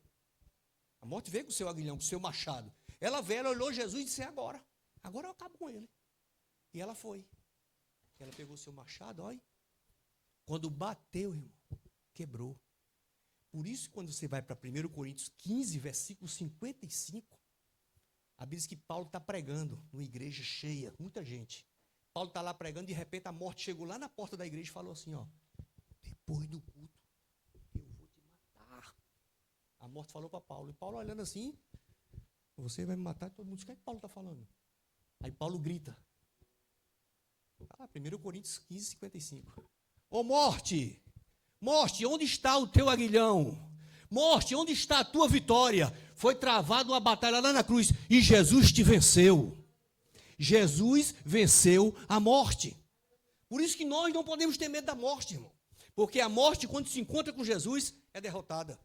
A morte veio com o seu aguilhão, com o seu machado. Ela veio, ela olhou Jesus e disse, agora. Agora eu acabo com ele. E ela foi. Ela pegou o seu machado, olha. Quando bateu, irmão, quebrou. Por isso, quando você vai para 1 Coríntios 15, versículo 55, a Bíblia diz que Paulo está pregando numa igreja cheia, muita gente. Paulo está lá pregando, de repente a morte chegou lá na porta da igreja e falou assim, ó, depois do culto, eu vou te matar. A morte falou para Paulo, e Paulo olhando assim, você vai me matar, e todo mundo diz, o que é que Paulo está falando? Aí Paulo grita, 1 Coríntios 15, 55, ô morte, morte, onde está o teu aguilhão? Morte, onde está a tua vitória? Foi travada uma batalha lá na cruz, e Jesus te venceu. Jesus venceu a morte. Por isso que nós não podemos ter medo da morte, irmão. Porque a morte, quando se encontra com Jesus, é derrotada.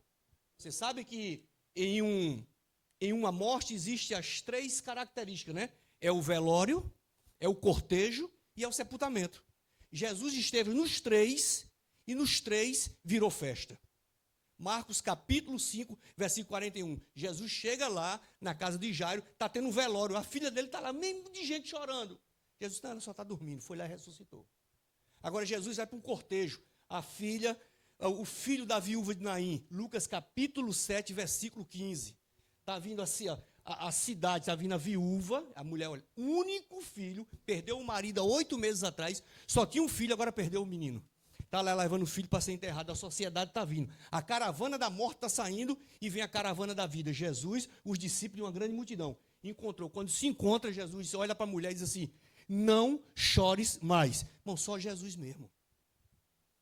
Você sabe que em uma morte existem as 3 características, né? É o velório, é o cortejo e é o sepultamento. Jesus esteve nos 3 e nos 3 virou festa. Marcos capítulo 5, versículo 41. Jesus chega lá na casa de Jairo, está tendo um velório, a filha dele está lá, mesmo de gente chorando. Jesus, não, ela só está dormindo, foi lá e ressuscitou. Agora Jesus vai para um cortejo, a filha, o filho da viúva de Naim, Lucas capítulo 7, versículo 15. Está vindo assim, ó, a cidade, está vindo a viúva, a mulher, olha, único filho, perdeu o marido há 8 meses atrás, só tinha um filho, agora perdeu o menino. Está lá levando o filho para ser enterrado, a sociedade está vindo. A caravana da morte está saindo e vem a caravana da vida. Jesus, os discípulos de uma grande multidão, encontrou. Quando se encontra, Jesus olha para a mulher e diz assim, não chores mais. Irmão, só Jesus mesmo.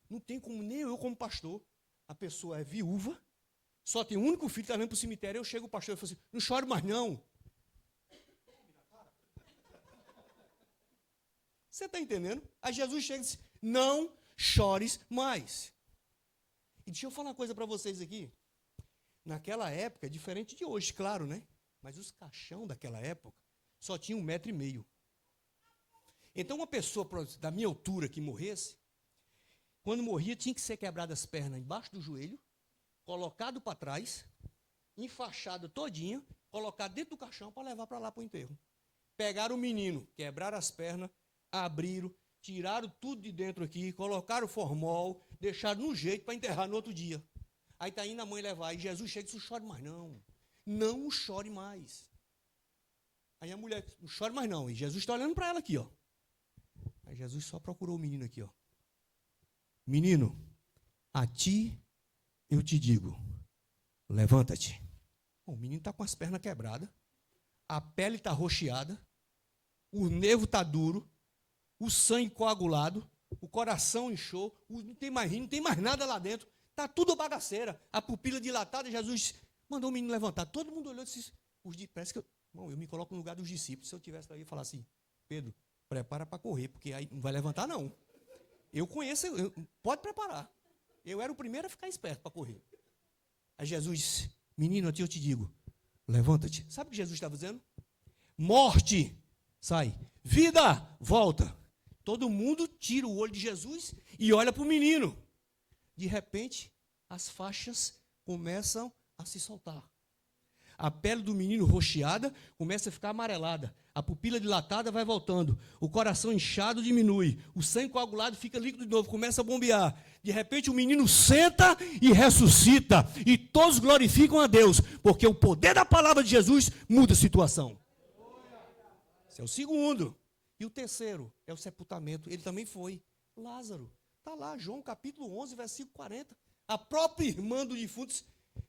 Não tem como, nem eu como pastor. A pessoa é viúva, só tem um único filho, está indo para o cemitério, eu chego o pastor e falo assim, não chore mais não. Você está entendendo? Aí Jesus chega e diz, não chores mais. E deixa eu falar uma coisa para vocês aqui. Naquela época, diferente de hoje, claro, né? Mas os caixão daquela época só tinham 1,5 metro. Então, uma pessoa da minha altura que morresse, quando morria, tinha que ser quebrada as pernas embaixo do joelho, colocado para trás, enfaixado todinho, colocado dentro do caixão para levar para lá para o enterro. Pegaram o menino, quebraram as pernas, abriram, tiraram tudo de dentro aqui, colocaram o formol, deixaram no jeito para enterrar no outro dia. Aí está indo a mãe levar, e Jesus chega e diz, não chore mais não. Não chore mais. Aí a mulher diz, não chore mais não. E Jesus está olhando para ela aqui, ó. Aí Jesus só procurou o menino aqui, ó. Menino, a ti eu te digo, levanta-te. O menino está com as pernas quebradas, a pele está roxeada, o nervo está duro, o sangue coagulado, o coração inchou, não tem mais rim, não tem mais nada lá dentro, está tudo bagaceira, a pupila dilatada. Jesus mandou o menino levantar, todo mundo olhou e disse, parece que eu me coloco no lugar dos discípulos, se eu tivesse aí e falar assim, Pedro, prepara para correr, porque aí não vai levantar não. Eu conheço, pode preparar, eu era o primeiro a ficar esperto para correr. Aí Jesus disse, menino, eu te digo, levanta-te. Sabe o que Jesus estava dizendo? Morte, sai, vida, volta. Todo mundo tira o olho de Jesus e olha para o menino. De repente, as faixas começam a se soltar. A pele do menino roxeada começa a ficar amarelada. A pupila dilatada vai voltando. O coração inchado diminui. O sangue coagulado fica líquido de novo, começa a bombear. De repente o menino senta e ressuscita. E todos glorificam a Deus, porque o poder da palavra de Jesus muda a situação. Esse é o segundo. E o terceiro é o sepultamento. Ele também foi. Lázaro. Está lá, João capítulo 11, versículo 40. A própria irmã do defunto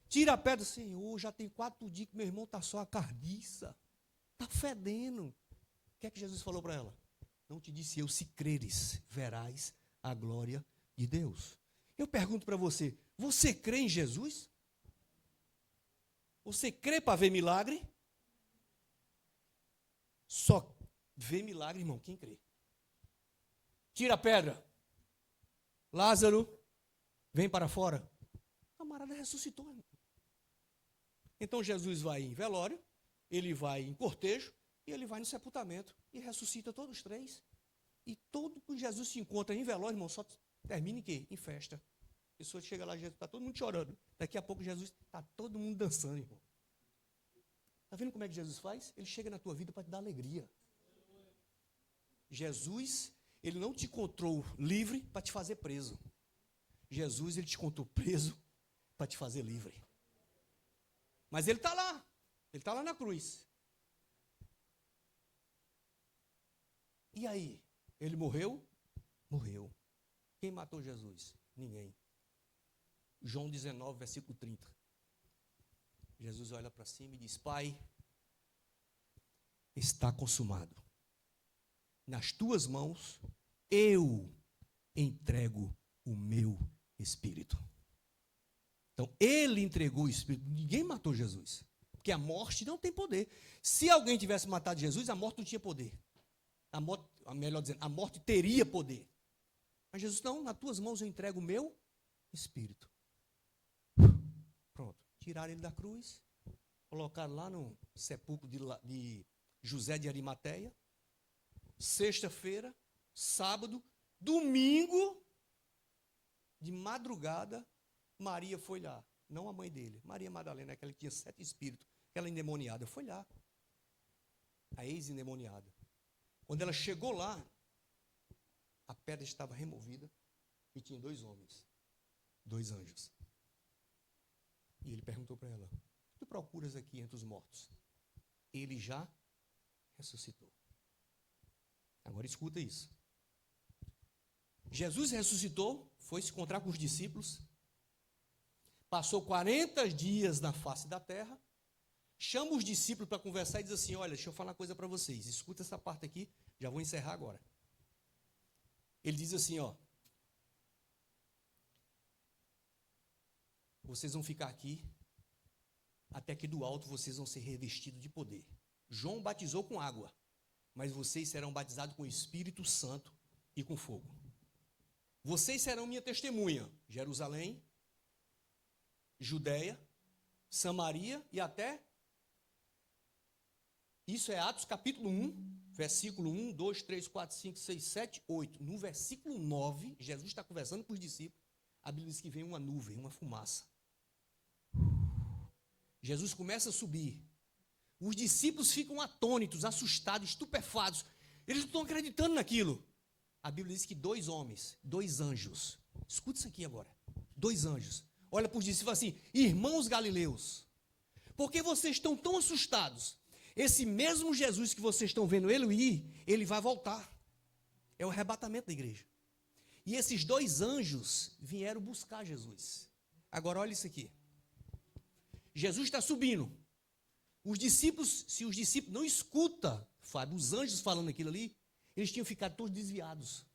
tira a pedra. Senhor, já tem 4 dias que meu irmão está só a carniça. Está fedendo. O que é que Jesus falou para ela? Não te disse eu, se creres, verás a glória de Deus. Eu pergunto para você, você crê em Jesus? Você crê para ver milagre? Só vê milagre, irmão, quem crê. Tira a pedra. Lázaro, vem para fora. O camarada ressuscitou, irmão. Então Jesus vai em velório, ele vai em cortejo e ele vai no sepultamento e ressuscita todos os 3. E todo que Jesus se encontra em velório, irmão, só termina em quê? Em festa. A pessoa chega lá, Jesus está todo mundo chorando. Daqui a pouco Jesus está todo mundo dançando, irmão. Está vendo como é que Jesus faz? Ele chega na tua vida para te dar alegria. Jesus, ele não te encontrou livre para te fazer preso. Jesus, ele te encontrou preso para te fazer livre. Mas ele está lá na cruz. E aí? Ele morreu? Morreu. Quem matou Jesus? Ninguém. João 19, versículo 30. Jesus olha para cima e diz: Pai, está consumado. Nas tuas mãos eu entrego o meu espírito. Então, ele entregou o espírito. Ninguém matou Jesus. Porque a morte não tem poder. Se alguém tivesse matado Jesus, a morte não tinha poder. A morte, melhor dizendo, a morte teria poder. Mas Jesus, não, nas tuas mãos eu entrego o meu espírito. Pronto. Tiraram ele da cruz, colocaram lá no sepulcro de José de Arimateia. Sexta-feira, sábado, domingo, de madrugada, Maria foi lá. Não a mãe dele, Maria Madalena, aquela que tinha 7 espíritos, aquela endemoniada, foi lá. A ex-endemoniada. Quando ela chegou lá, a pedra estava removida e tinha 2 homens, 2 anjos. E ele perguntou para ela: o que tu procuras aqui entre os mortos? Ele já ressuscitou. Agora escuta isso. Jesus ressuscitou, foi se encontrar com os discípulos, passou 40 dias na face da terra, chama os discípulos para conversar e diz assim: olha, deixa eu falar uma coisa para vocês, escuta essa parte aqui, já vou encerrar agora. Ele diz assim, ó: vocês vão ficar aqui, até que do alto vocês vão ser revestidos de poder. João batizou com água, mas vocês serão batizados com o Espírito Santo e com fogo. Vocês serão minha testemunha, Jerusalém, Judeia, Samaria e até... Isso é Atos capítulo 1, versículo 1, 2, 3, 4, 5, 6, 7, 8. No versículo 9, Jesus está conversando com os discípulos. A Bíblia diz que vem uma nuvem, uma fumaça. Jesus começa a subir. Os discípulos ficam atônitos, assustados, estupefatos. Eles não estão acreditando naquilo. A Bíblia diz que 2 homens, 2 anjos. Escuta isso aqui agora. 2 anjos. Olha para os discípulos e fala assim: irmãos galileus, por que vocês estão tão assustados? Esse mesmo Jesus que vocês estão vendo ele ir, ele vai voltar. É o arrebatamento da igreja. E esses 2 anjos vieram buscar Jesus. Agora olha isso aqui. Jesus está subindo. Os discípulos, se os discípulos não escutam, Fábio, os anjos falando aquilo ali, eles tinham ficado todos desviados.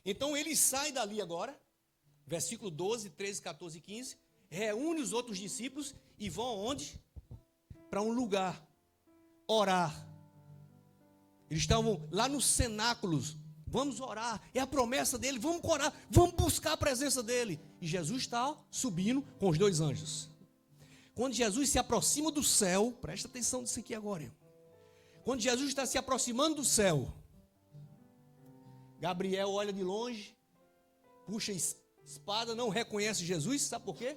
Então ele sai dali agora, versículo 12, 13, 14 e 15, reúne os outros discípulos e vão aonde? Para um lugar, orar. Eles estavam lá nos cenáculos, vamos orar, é a promessa dele, vamos orar, vamos buscar a presença dele. E Jesus está subindo com os 2 anjos. Quando Jesus se aproxima do céu, presta atenção nisso aqui agora, irmão. Quando Jesus está se aproximando do céu, Gabriel olha de longe, puxa a espada, não reconhece Jesus, sabe por quê?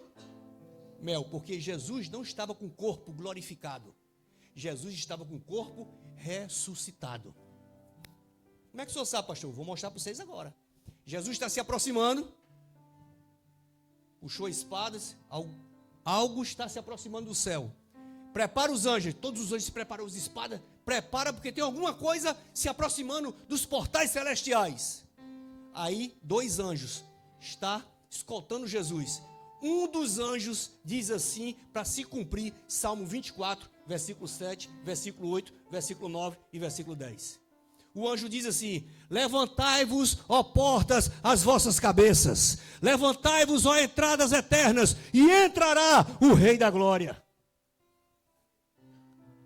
Mel, porque Jesus não estava com o corpo glorificado. Jesus estava com o corpo ressuscitado. Como é que o senhor sabe, pastor? Vou mostrar para vocês agora. Jesus está se aproximando. Puxou espadas. Algo está se aproximando do céu. Prepara os anjos. Todos os anjos se preparam as espadas. Prepara porque tem alguma coisa se aproximando dos portais celestiais. Aí 2 anjos está escoltando Jesus. Um dos anjos diz assim para se cumprir Salmo 24, versículo 7, versículo 8, versículo 9 e versículo 10. O anjo diz assim: levantai-vos, ó portas, as vossas cabeças. Levantai-vos, ó entradas eternas, e entrará o Rei da Glória.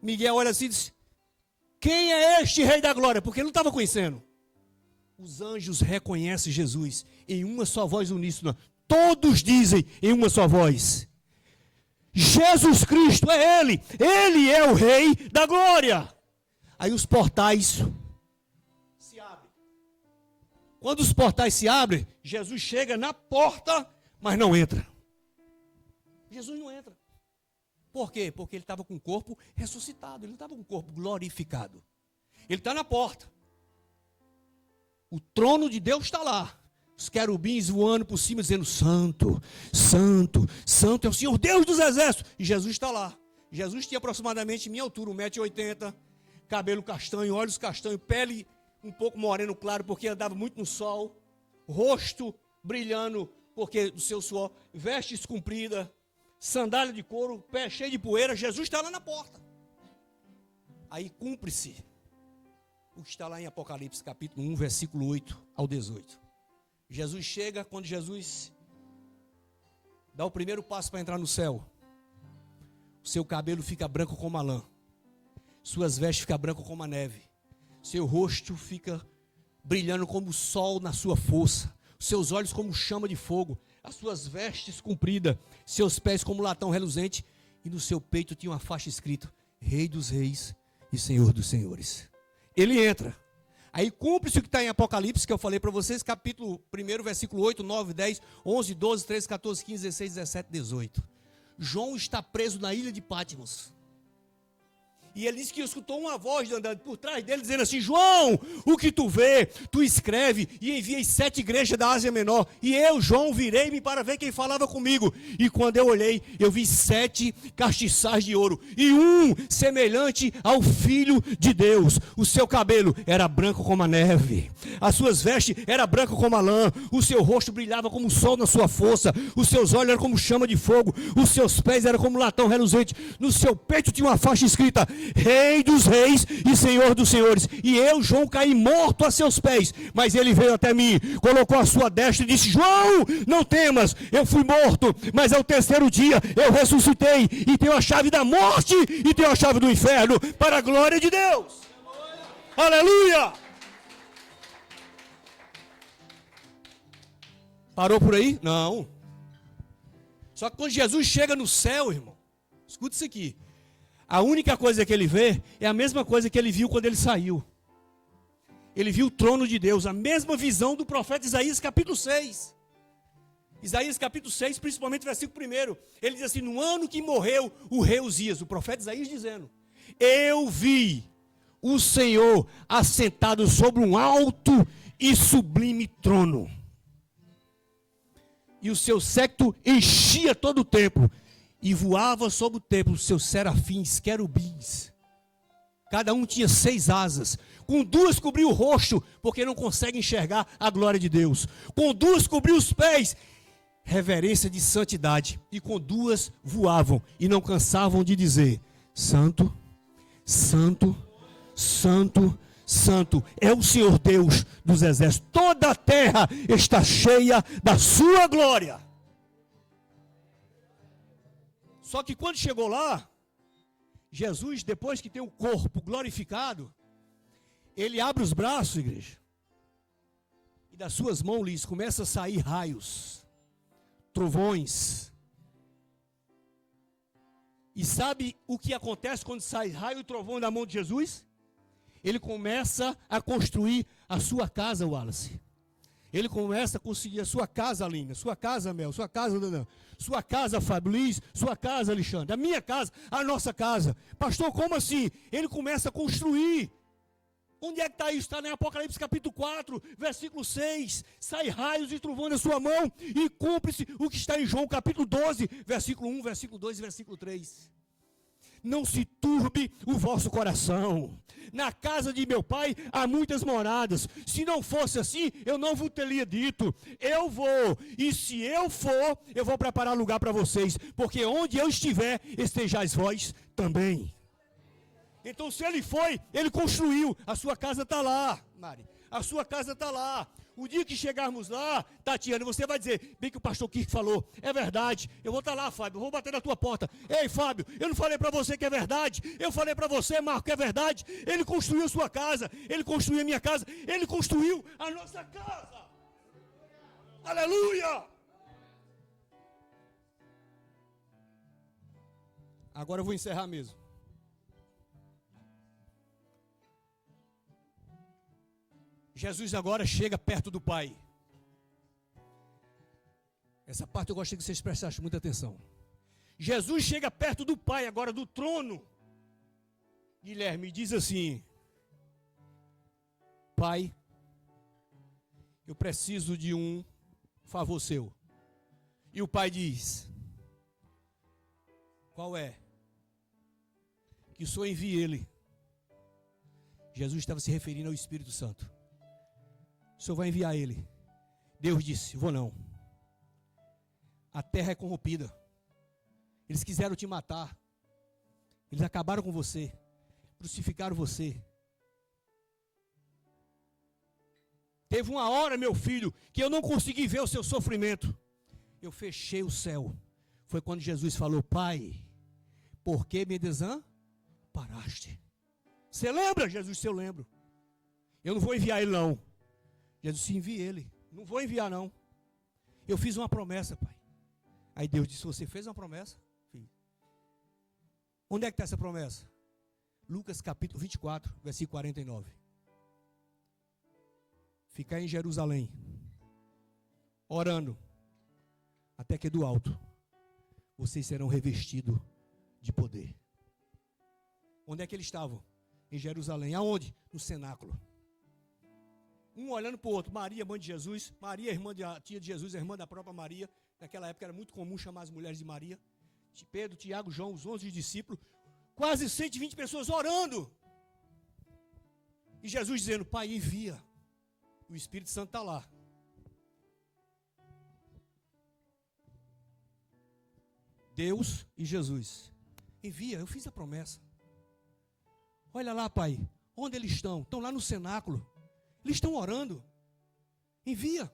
Miguel olha assim e diz: quem é este Rei da Glória? Porque ele não estava conhecendo. Os anjos reconhecem Jesus em uma só voz uníssona. Todos dizem em uma só voz: Jesus Cristo é Ele. Ele é o Rei da Glória. Aí os portais se abrem. Quando os portais se abrem, Jesus chega na porta, mas não entra. Jesus não entra. Por quê? Porque ele estava com o corpo ressuscitado. Ele não estava com o corpo glorificado. Ele está na porta. O trono de Deus está lá. Os querubins voando por cima, dizendo: Santo, Santo, Santo é o Senhor Deus dos exércitos. E Jesus está lá. Jesus tinha aproximadamente minha altura, 1,80 m, cabelo castanho, olhos castanhos, pele um pouco moreno claro, porque andava muito no sol, rosto brilhando, porque do seu suor, vestes compridas, sandália de couro, pé cheio de poeira. Jesus está lá na porta. Aí cumpre-se o que está lá em Apocalipse, capítulo 1, versículo 8 ao 18. Jesus chega. Quando Jesus dá o primeiro passo para entrar no céu, o seu cabelo fica branco como a lã, suas vestes ficam brancas como a neve, seu rosto fica brilhando como o sol na sua força, seus olhos como chama de fogo, as suas vestes compridas, seus pés como latão reluzente, e no seu peito tinha uma faixa escrita: Rei dos Reis e Senhor dos Senhores. Ele entra. Aí cumpre-se o que está em Apocalipse, que eu falei para vocês, capítulo 1, versículo 8, 9, 10, 11, 12, 13, 14, 15, 16, 17, 18. João está preso na ilha de Patmos. E ele disse que escutou uma voz andando por trás dele, dizendo assim: João, o que tu vê, tu escreve e enviei 7 igrejas da Ásia Menor. E eu, João, virei-me para ver quem falava comigo. E quando eu olhei, eu vi 7 castiçais de ouro, e um semelhante ao Filho de Deus. O seu cabelo era branco como a neve, as suas vestes eram brancas como a lã, o seu rosto brilhava como o sol na sua força, os seus olhos eram como chama de fogo, os seus pés eram como latão reluzente, no seu peito tinha uma faixa escrita: Rei dos Reis e Senhor dos Senhores. E eu, João, caí morto a seus pés, mas ele veio até mim, colocou a sua destra e disse: João, não temas, eu fui morto, mas ao terceiro dia eu ressuscitei, e tenho a chave da morte e tenho a chave do inferno, para a glória de Deus. Aleluia! Parou por aí? Não. Só que quando Jesus chega no céu, irmão, escuta isso aqui. A única coisa que ele vê é a mesma coisa que ele viu quando ele saiu. Ele viu o trono de Deus, a mesma visão do profeta Isaías, capítulo 6. Isaías, capítulo 6, principalmente versículo 1. Ele diz assim: no ano que morreu o rei Uzias, o profeta Isaías dizendo: eu vi o Senhor assentado sobre um alto e sublime trono, e o seu séquito enchia todo o templo. E voava sobre o templo seus serafins, querubins. Cada um tinha 6 asas. Com 2 cobriu o rosto, porque não consegue enxergar a glória de Deus. Com 2 cobriu os pés, reverência de santidade. E com 2 voavam e não cansavam de dizer: Santo, Santo, Santo, Santo é o Senhor Deus dos exércitos. Toda a terra está cheia da sua glória. Só que quando chegou lá, Jesus, depois que tem o corpo glorificado, ele abre os braços, igreja, e das suas mãos lhes começa a sair raios, trovões. E sabe o que acontece quando sai raio e trovão da mão de Jesus? Ele começa a construir a sua casa, Wallace. Ele começa a conseguir a sua casa, Aline, sua casa, Mel, sua casa, Danã, sua casa, Fábio Luiz, sua casa, Alexandre, a minha casa, a nossa casa. Pastor, como assim? Ele começa a construir. Onde é que está isso? Está em Apocalipse capítulo 4, versículo 6. Sai raios e trovões da sua mão e cumpre-se o que está em João capítulo 12, versículo 1, versículo 2 e versículo 3. Não se turbe o vosso coração. Na casa de meu pai há muitas moradas. Se não fosse assim, eu não vos teria dito. Eu vou, e se eu for, eu vou preparar lugar para vocês. Porque onde eu estiver, estejais vós também. Então, se ele foi, ele construiu. A sua casa está lá, Mari. A sua casa está lá. O dia que chegarmos lá, Tatiana, você vai dizer, bem que o pastor Kirk falou, é verdade, eu vou estar lá, Fábio, eu vou bater na tua porta. Ei, Fábio, eu não falei para você que é verdade, eu falei para você, Marco, que é verdade. Ele construiu a sua casa, ele construiu a minha casa, ele construiu a nossa casa. Aleluia! Agora eu vou encerrar mesmo. Jesus agora chega perto do Pai. Essa parte eu gostaria que vocês prestassem muita atenção. Jesus chega perto do Pai, agora do trono. Guilherme diz assim: Pai, eu preciso de um favor seu. E o Pai diz: qual é? Que o Senhor envie ele. Jesus estava se referindo ao Espírito Santo. O Senhor vai enviar ele. Deus disse: vou não. A terra é corrompida. Eles quiseram te matar. Eles acabaram com você. Crucificaram você. Teve uma hora, meu filho, que eu não consegui ver o seu sofrimento. Eu fechei o céu. Foi quando Jesus falou: Pai, por que me desamparaste? Você lembra, Jesus? Se eu lembro. Eu não vou enviar ele não. Jesus disse: envie ele. Não vou enviar não. Eu fiz uma promessa, Pai. Aí Deus disse: você fez uma promessa? Filho. Onde é que está essa promessa? Lucas capítulo 24, versículo 49. Ficar em Jerusalém, orando, até que do alto vocês serão revestidos de poder. Onde é que eles estavam? Em Jerusalém. Aonde? No cenáculo. Um olhando para o outro. Maria, mãe de Jesus. Maria, irmã de, a tia de Jesus, a irmã da própria Maria. Naquela época era muito comum chamar as mulheres de Maria. Pedro, Tiago, João, os 11 discípulos. Quase 120 pessoas orando. E Jesus dizendo: Pai, envia. O Espírito Santo está lá. Deus e Jesus. Envia, eu fiz a promessa. Olha lá, Pai, onde eles estão? Estão lá no cenáculo. Eles estão orando. Envia.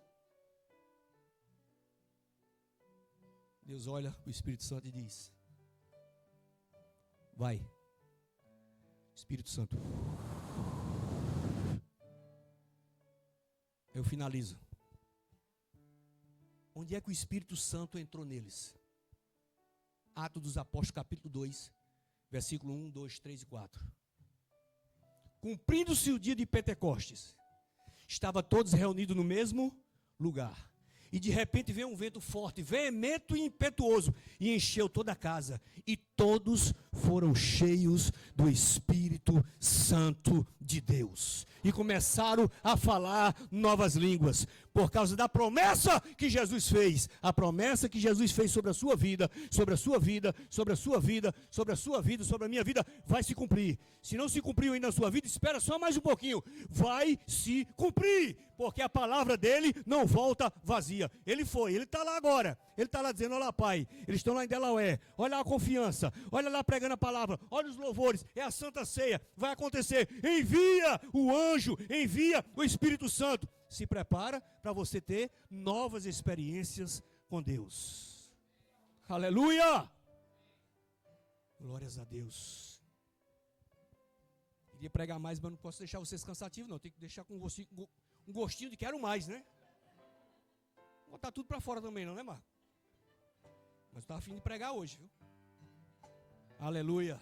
Deus olha o Espírito Santo e diz: vai. Espírito Santo. Eu finalizo. Onde é que o Espírito Santo entrou neles? Atos dos Apóstolos, capítulo 2, versículo 1, 2, 3 e 4. Cumprindo-se o dia de Pentecostes, estavam todos reunidos no mesmo lugar. E de repente veio um vento forte, veemente e impetuoso, e encheu toda a casa. E todos foram cheios do Espírito Santo de Deus. E começaram a falar novas línguas, por causa da promessa que Jesus fez. A promessa que Jesus fez sobre a sua vida, sobre a sua vida, sobre a sua vida, sobre a sua vida, sobre a minha vida, vai se cumprir. Se não se cumpriu ainda na sua vida, espera só mais um pouquinho. Vai se cumprir, porque a palavra dele não volta vazia. Ele foi, ele está lá agora. Ele está lá dizendo: olha lá, Pai, eles estão lá em Delaware. Olha a confiança, olha lá pregando a palavra, olha os louvores, é a Santa Ceia, vai acontecer. Envia o anjo, envia o Espírito Santo. Se prepara para você ter novas experiências com Deus. Aleluia! Glórias a Deus. Queria pregar mais, mas não posso deixar vocês cansativos, não. Tem que deixar com um gostinho de quero mais, né? Vou botar tudo para fora também, não, né, Marco? Mas eu estava afim de pregar hoje, viu? Aleluia.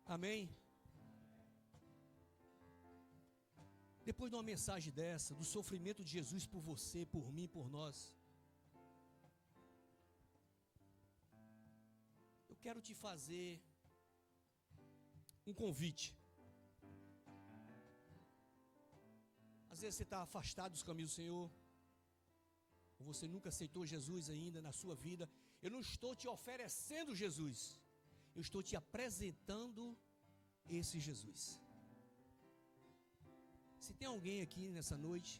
Amém. Depois de uma mensagem dessa, do sofrimento de Jesus por você, por mim, por nós, eu quero te fazer um convite. Às vezes você está afastado dos caminhos do Senhor, ou você nunca aceitou Jesus ainda na sua vida. Eu não estou te oferecendo Jesus, eu estou te apresentando esse Jesus. Se tem alguém aqui nessa noite,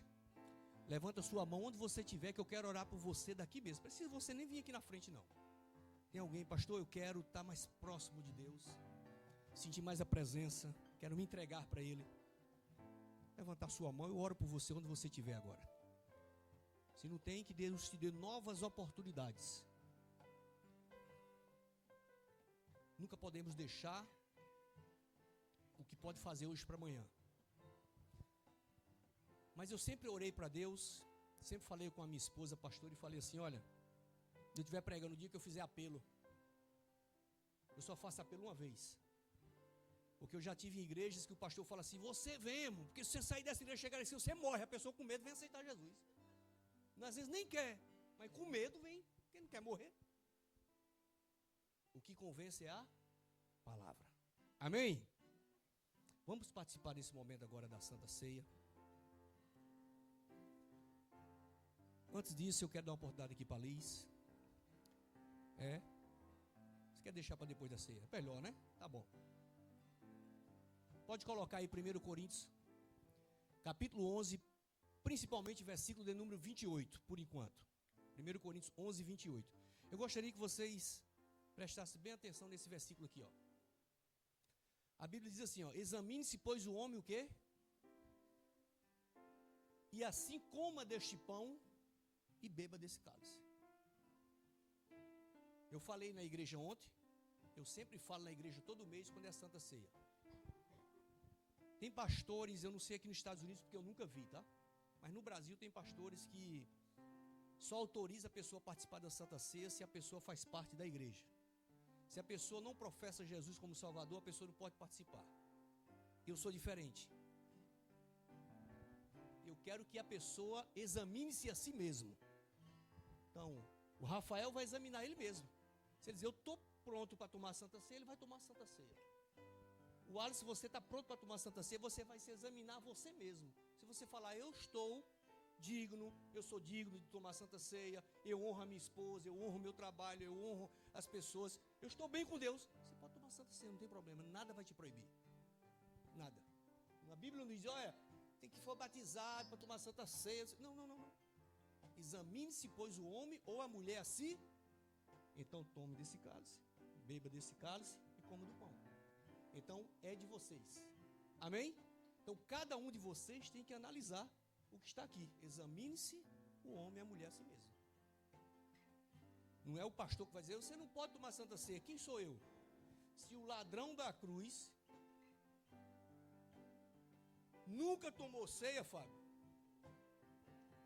levanta sua mão onde você estiver, que eu quero orar por você daqui mesmo. Precisa você nem vir aqui na frente não. Tem alguém, pastor, eu quero estar mais próximo de Deus, sentir mais a presença, quero me entregar para Ele. Levantar sua mão, eu oro por você onde você estiver agora. Se não tem, que Deus te dê novas oportunidades. Nunca podemos deixar o que pode fazer hoje para amanhã. Mas eu sempre orei para Deus, sempre falei com a minha esposa, pastora, e falei assim, olha, se eu estiver pregando no dia que eu fizer apelo, eu só faço apelo uma vez. Porque eu já tive em igrejas que o pastor fala assim, você vem, irmão, porque se você sair dessa igreja e chegar assim, você morre, a pessoa com medo vem aceitar Jesus. Às vezes nem quer, mas com medo vem, porque não quer morrer. O que convence é a palavra. Amém? Vamos participar desse momento agora da Santa Ceia. Antes disso, eu quero dar uma oportunidade aqui para a Liz. Você quer deixar para depois da ceia? Melhor, né? Tá bom. Pode colocar aí 1 Coríntios, capítulo 11, principalmente versículo de número 28, por enquanto. 1 Coríntios 11, 28. Eu gostaria que vocês prestassem bem atenção nesse versículo aqui, ó. A Bíblia diz assim, ó, examine-se, pois, o homem o quê? E assim coma deste pão e beba desse cálice. Eu falei na igreja ontem, eu sempre falo na igreja todo mês quando é a Santa Ceia. Tem pastores, eu não sei aqui nos Estados Unidos porque eu nunca vi, tá? Mas no Brasil tem pastores que só autoriza a pessoa a participar da Santa Ceia se a pessoa faz parte da igreja. Se a pessoa não professa Jesus como Salvador, a pessoa não pode participar. Eu sou diferente. Eu quero que a pessoa examine-se a si mesmo. Então, o Rafael vai examinar ele mesmo. Se ele dizer, eu estou pronto para tomar a Santa Ceia, ele vai tomar a Santa Ceia. O Alisson, se você está pronto para tomar a Santa Ceia, você vai se examinar você mesmo. Se você falar, eu estou digno, eu sou digno de tomar a Santa Ceia, eu honro a minha esposa, eu honro o meu trabalho, eu honro as pessoas, eu estou bem com Deus, você pode tomar a Santa Ceia, não tem problema, nada vai te proibir. Nada. A Bíblia não diz, olha, tem que for batizado para tomar a Santa Ceia. Não. Examine-se, pois, o homem ou a mulher a si. Então tome desse cálice, beba desse cálice e coma do pão. Então é de vocês. Amém? Então cada um de vocês tem que analisar o que está aqui. Examine-se o homem e a mulher a si mesmo. Não é o pastor que vai dizer, você não pode tomar Santa Ceia. Quem sou eu? Se o ladrão da cruz nunca tomou ceia, Fábio,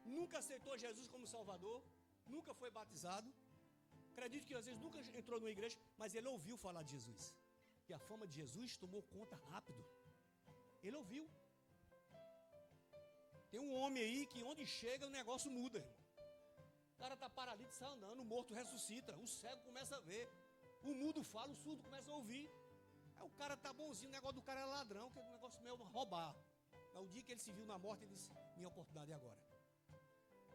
nunca aceitou Jesus como Salvador, nunca foi batizado, acredito que às vezes nunca entrou numa igreja, mas ele ouviu falar de Jesus. E a fama de Jesus tomou conta rápido. Ele ouviu. Tem um homem aí que onde chega o negócio muda, irmão. O cara está paralítico, sai andando, o morto ressuscita, o cego começa a ver, o mudo fala, o surdo começa a ouvir. Aí o cara está bonzinho, o negócio do cara é ladrão, que é um negócio meio roubar. Mas o dia que ele se viu na morte, ele disse, minha oportunidade é agora.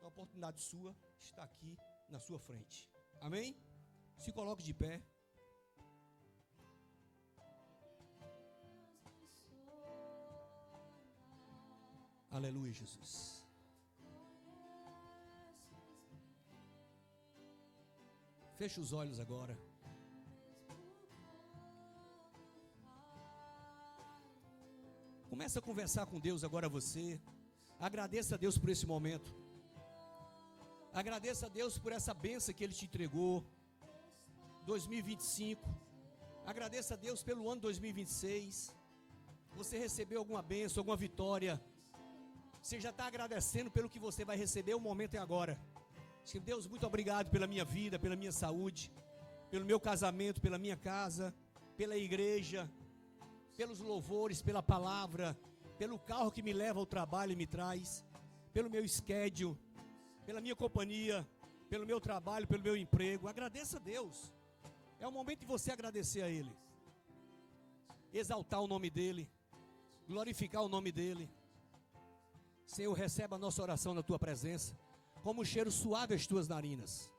A oportunidade sua está aqui na sua frente. Amém? Se coloque de pé. Aleluia, Jesus. Feche os olhos agora. Começa a conversar com Deus agora você. Agradeça a Deus por esse momento. Agradeça a Deus por essa bênção que Ele te entregou. 2025. Agradeça a Deus pelo ano 2026. Você recebeu alguma bênção, alguma vitória? Você já está agradecendo pelo que você vai receber, o momento é agora. Deus, muito obrigado pela minha vida, pela minha saúde, pelo meu casamento, pela minha casa, pela igreja, pelos louvores, pela palavra, pelo carro que me leva ao trabalho e me traz, pelo meu schedule, pela minha companhia, pelo meu trabalho, pelo meu emprego. Agradeça a Deus. É o momento de você agradecer a Ele, exaltar o nome dEle, glorificar o nome dEle. Senhor, receba a nossa oração na Tua presença, como um cheiro suave às Tuas narinas.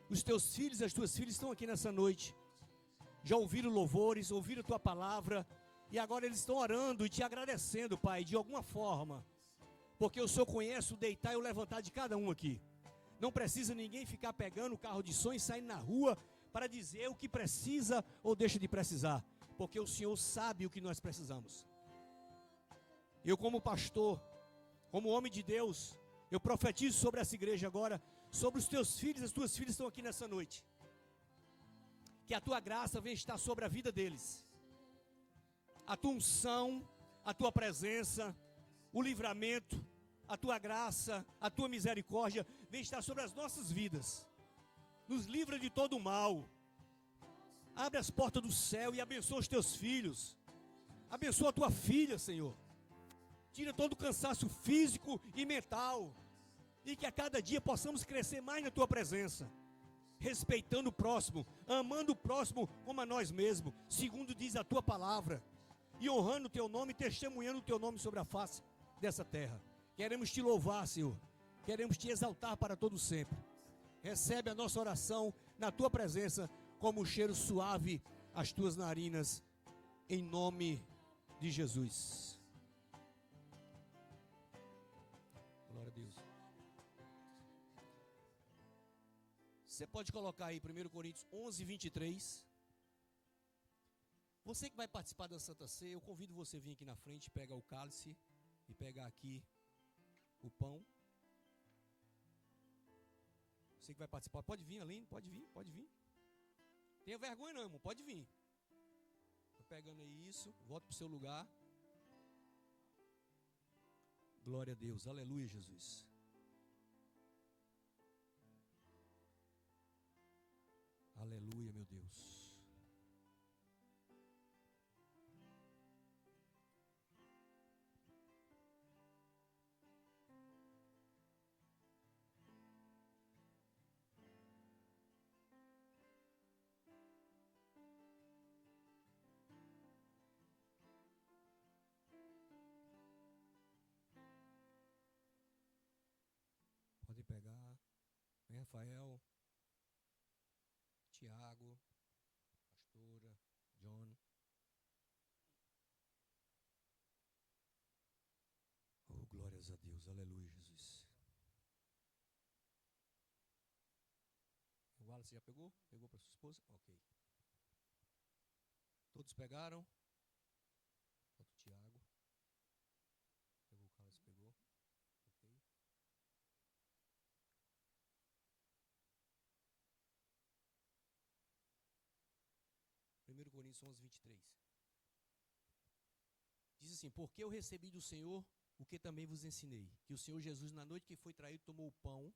Os Teus filhos e as Tuas filhas estão aqui nessa noite, já ouviram louvores, ouviram a Tua palavra, e agora eles estão orando e Te agradecendo, Pai, de alguma forma, porque o Senhor conhece o deitar e o levantar de cada um aqui. Não precisa ninguém ficar pegando o carro de som e saindo na rua para dizer o que precisa ou deixa de precisar, porque o Senhor sabe o que nós precisamos. Eu, como pastor, como homem de Deus, eu profetizo sobre essa igreja agora, sobre os Teus filhos, as Tuas filhas estão aqui nessa noite, que a Tua graça venha estar sobre a vida deles, a Tua unção, a Tua presença, o livramento, a Tua graça, a Tua misericórdia venha estar sobre as nossas vidas. Nos livra de todo o mal. Abre as portas do céu e abençoa os Teus filhos. Abençoa a Tua filha, Senhor. Tira todo o cansaço físico e mental. E que a cada dia possamos crescer mais na Tua presença, respeitando o próximo, amando o próximo como a nós mesmos, segundo diz a Tua palavra, e honrando o Teu nome, testemunhando o Teu nome sobre a face dessa terra. Queremos Te louvar, Senhor. Queremos Te exaltar para todo sempre. Recebe a nossa oração na Tua presença, como um cheiro suave às Tuas narinas, em nome de Jesus. Glória a Deus. Você pode colocar aí 1 Coríntios 11, 23. Você que vai participar da Santa Ceia, eu convido você a vir aqui na frente, pegar o cálice e pegar aqui o pão. Você que vai participar, pode vir, Aline, pode vir. Tenha vergonha não, irmão, pode vir. Tô pegando aí isso, volta para o seu lugar. Glória a Deus, aleluia, Jesus. Aleluia, meu Deus. Pode pegar. Vem, Rafael, Tiago, pastora, John. Oh, glórias a Deus, aleluia, Jesus. O Wallace já pegou? Pegou para sua esposa? Ok. Todos pegaram? Falta o Tiago. Pegou o cálice, pegou. Ok. Primeiro Coríntios 11, 23. Diz assim: porque eu recebi do Senhor o que também vos ensinei, que o Senhor Jesus, na noite que foi traído, tomou o pão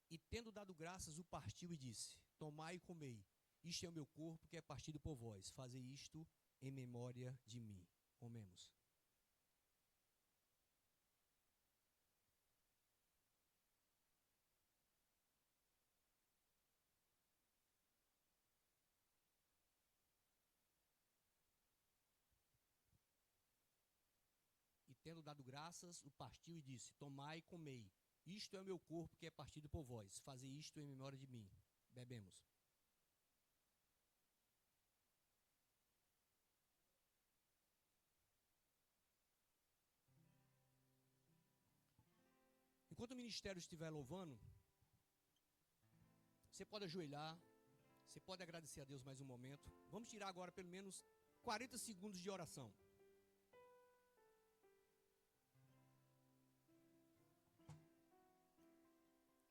e, tendo dado graças, o partiu e disse: tomai e comei, isto é o meu corpo que é partido por vós, fazei isto em memória de mim. Comemos. E, tendo dado graças, o partiu e disse: tomai e comei, isto é o meu corpo que é partido por vós, fazei isto em memória de mim. Bebemos. Enquanto o ministério estiver louvando, você pode ajoelhar, você pode agradecer a Deus mais um momento. Vamos tirar agora pelo menos 40 segundos de oração.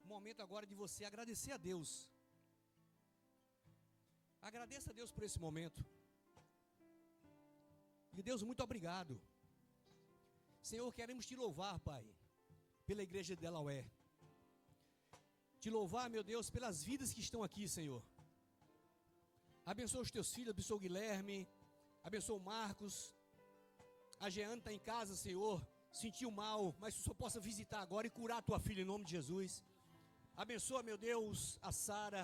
O momento agora de você agradecer a Deus. Agradeça a Deus por esse momento. E Deus, muito obrigado. Senhor, queremos Te louvar, Pai, pela igreja de Delaware. Te louvar, meu Deus, pelas vidas que estão aqui, Senhor. Abençoa os Teus filhos, abençoa o Guilherme, abençoa o Marcos, A Jeane está em casa, Senhor, sentiu mal, mas que o Senhor possa visitar agora e curar a tua filha em nome de Jesus. Abençoa, meu Deus, a Sara.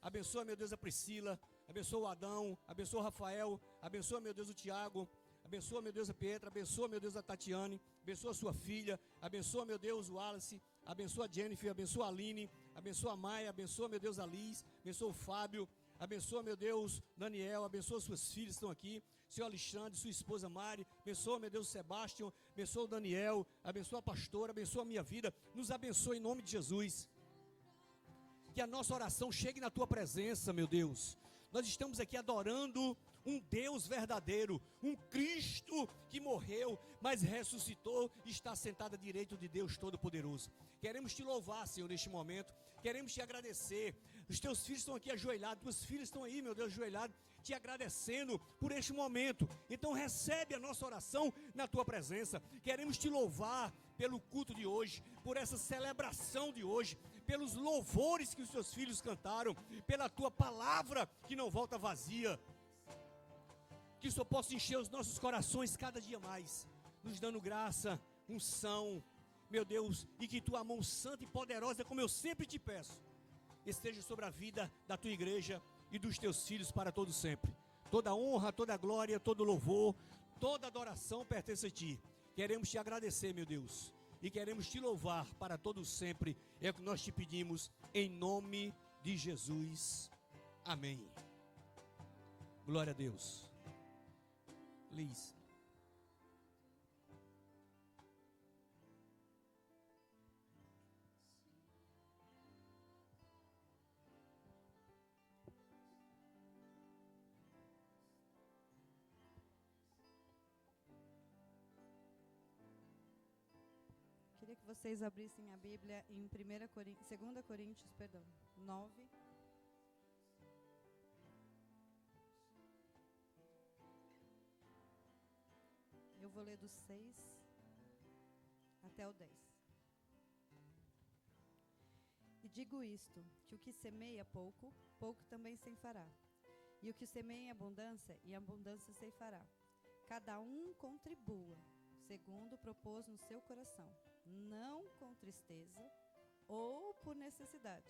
Abençoa, meu Deus, a Priscila. Abençoa o Adão. Abençoa o Rafael. Abençoa, meu Deus, o Tiago. Abençoa, meu Deus, a Pietra. Abençoa, meu Deus, a Tatiane. Abençoa a sua filha. Abençoa, meu Deus, o Wallace. Abençoa a Jennifer. Abençoa a Aline. Abençoa a Maia. Abençoa, meu Deus, a Liz. Abençoa o Fábio. Abençoa, meu Deus, Daniel. Abençoa suas filhas que estão aqui. Senhor Alexandre, sua esposa Mari. Abençoa, meu Deus, o Sebastião. Abençoa o Daniel. Abençoa a pastora. Abençoa a minha vida. Nos abençoa em nome de Jesus. Que a nossa oração chegue na tua presença, meu Deus. Nós estamos aqui adorando um Deus verdadeiro, um Cristo que morreu, mas ressuscitou e está sentado à direita de Deus Todo-Poderoso. Queremos te louvar, Senhor, neste momento. Queremos te agradecer. Os teus filhos estão aqui ajoelhados, teus filhos estão aí, meu Deus, ajoelhados, te agradecendo por este momento. Então recebe a nossa oração na tua presença. Queremos te louvar pelo culto de hoje, por essa celebração de hoje, pelos louvores que os teus filhos cantaram, pela tua palavra que não volta vazia. Que o Senhor possa encher os nossos corações cada dia mais, nos dando graça, unção, meu Deus, e que tua mão santa e poderosa, como eu sempre te peço, esteja sobre a vida da tua igreja e dos teus filhos para todo sempre. Toda honra, toda glória, todo louvor, toda adoração pertence a ti. Queremos te agradecer, meu Deus, e queremos te louvar para todo sempre. É o que nós te pedimos em nome de Jesus. Amém. Glória a Deus. Liz. Queria que vocês abrissem a Bíblia em 2 Coríntios, 9. Eu vou ler do 6 até o 10. E digo isto, que o que semeia pouco, pouco também ceifará. E o que semeia em abundância, em abundância ceifará. Cada um contribua, segundo propôs no seu coração, não com tristeza ou por necessidade,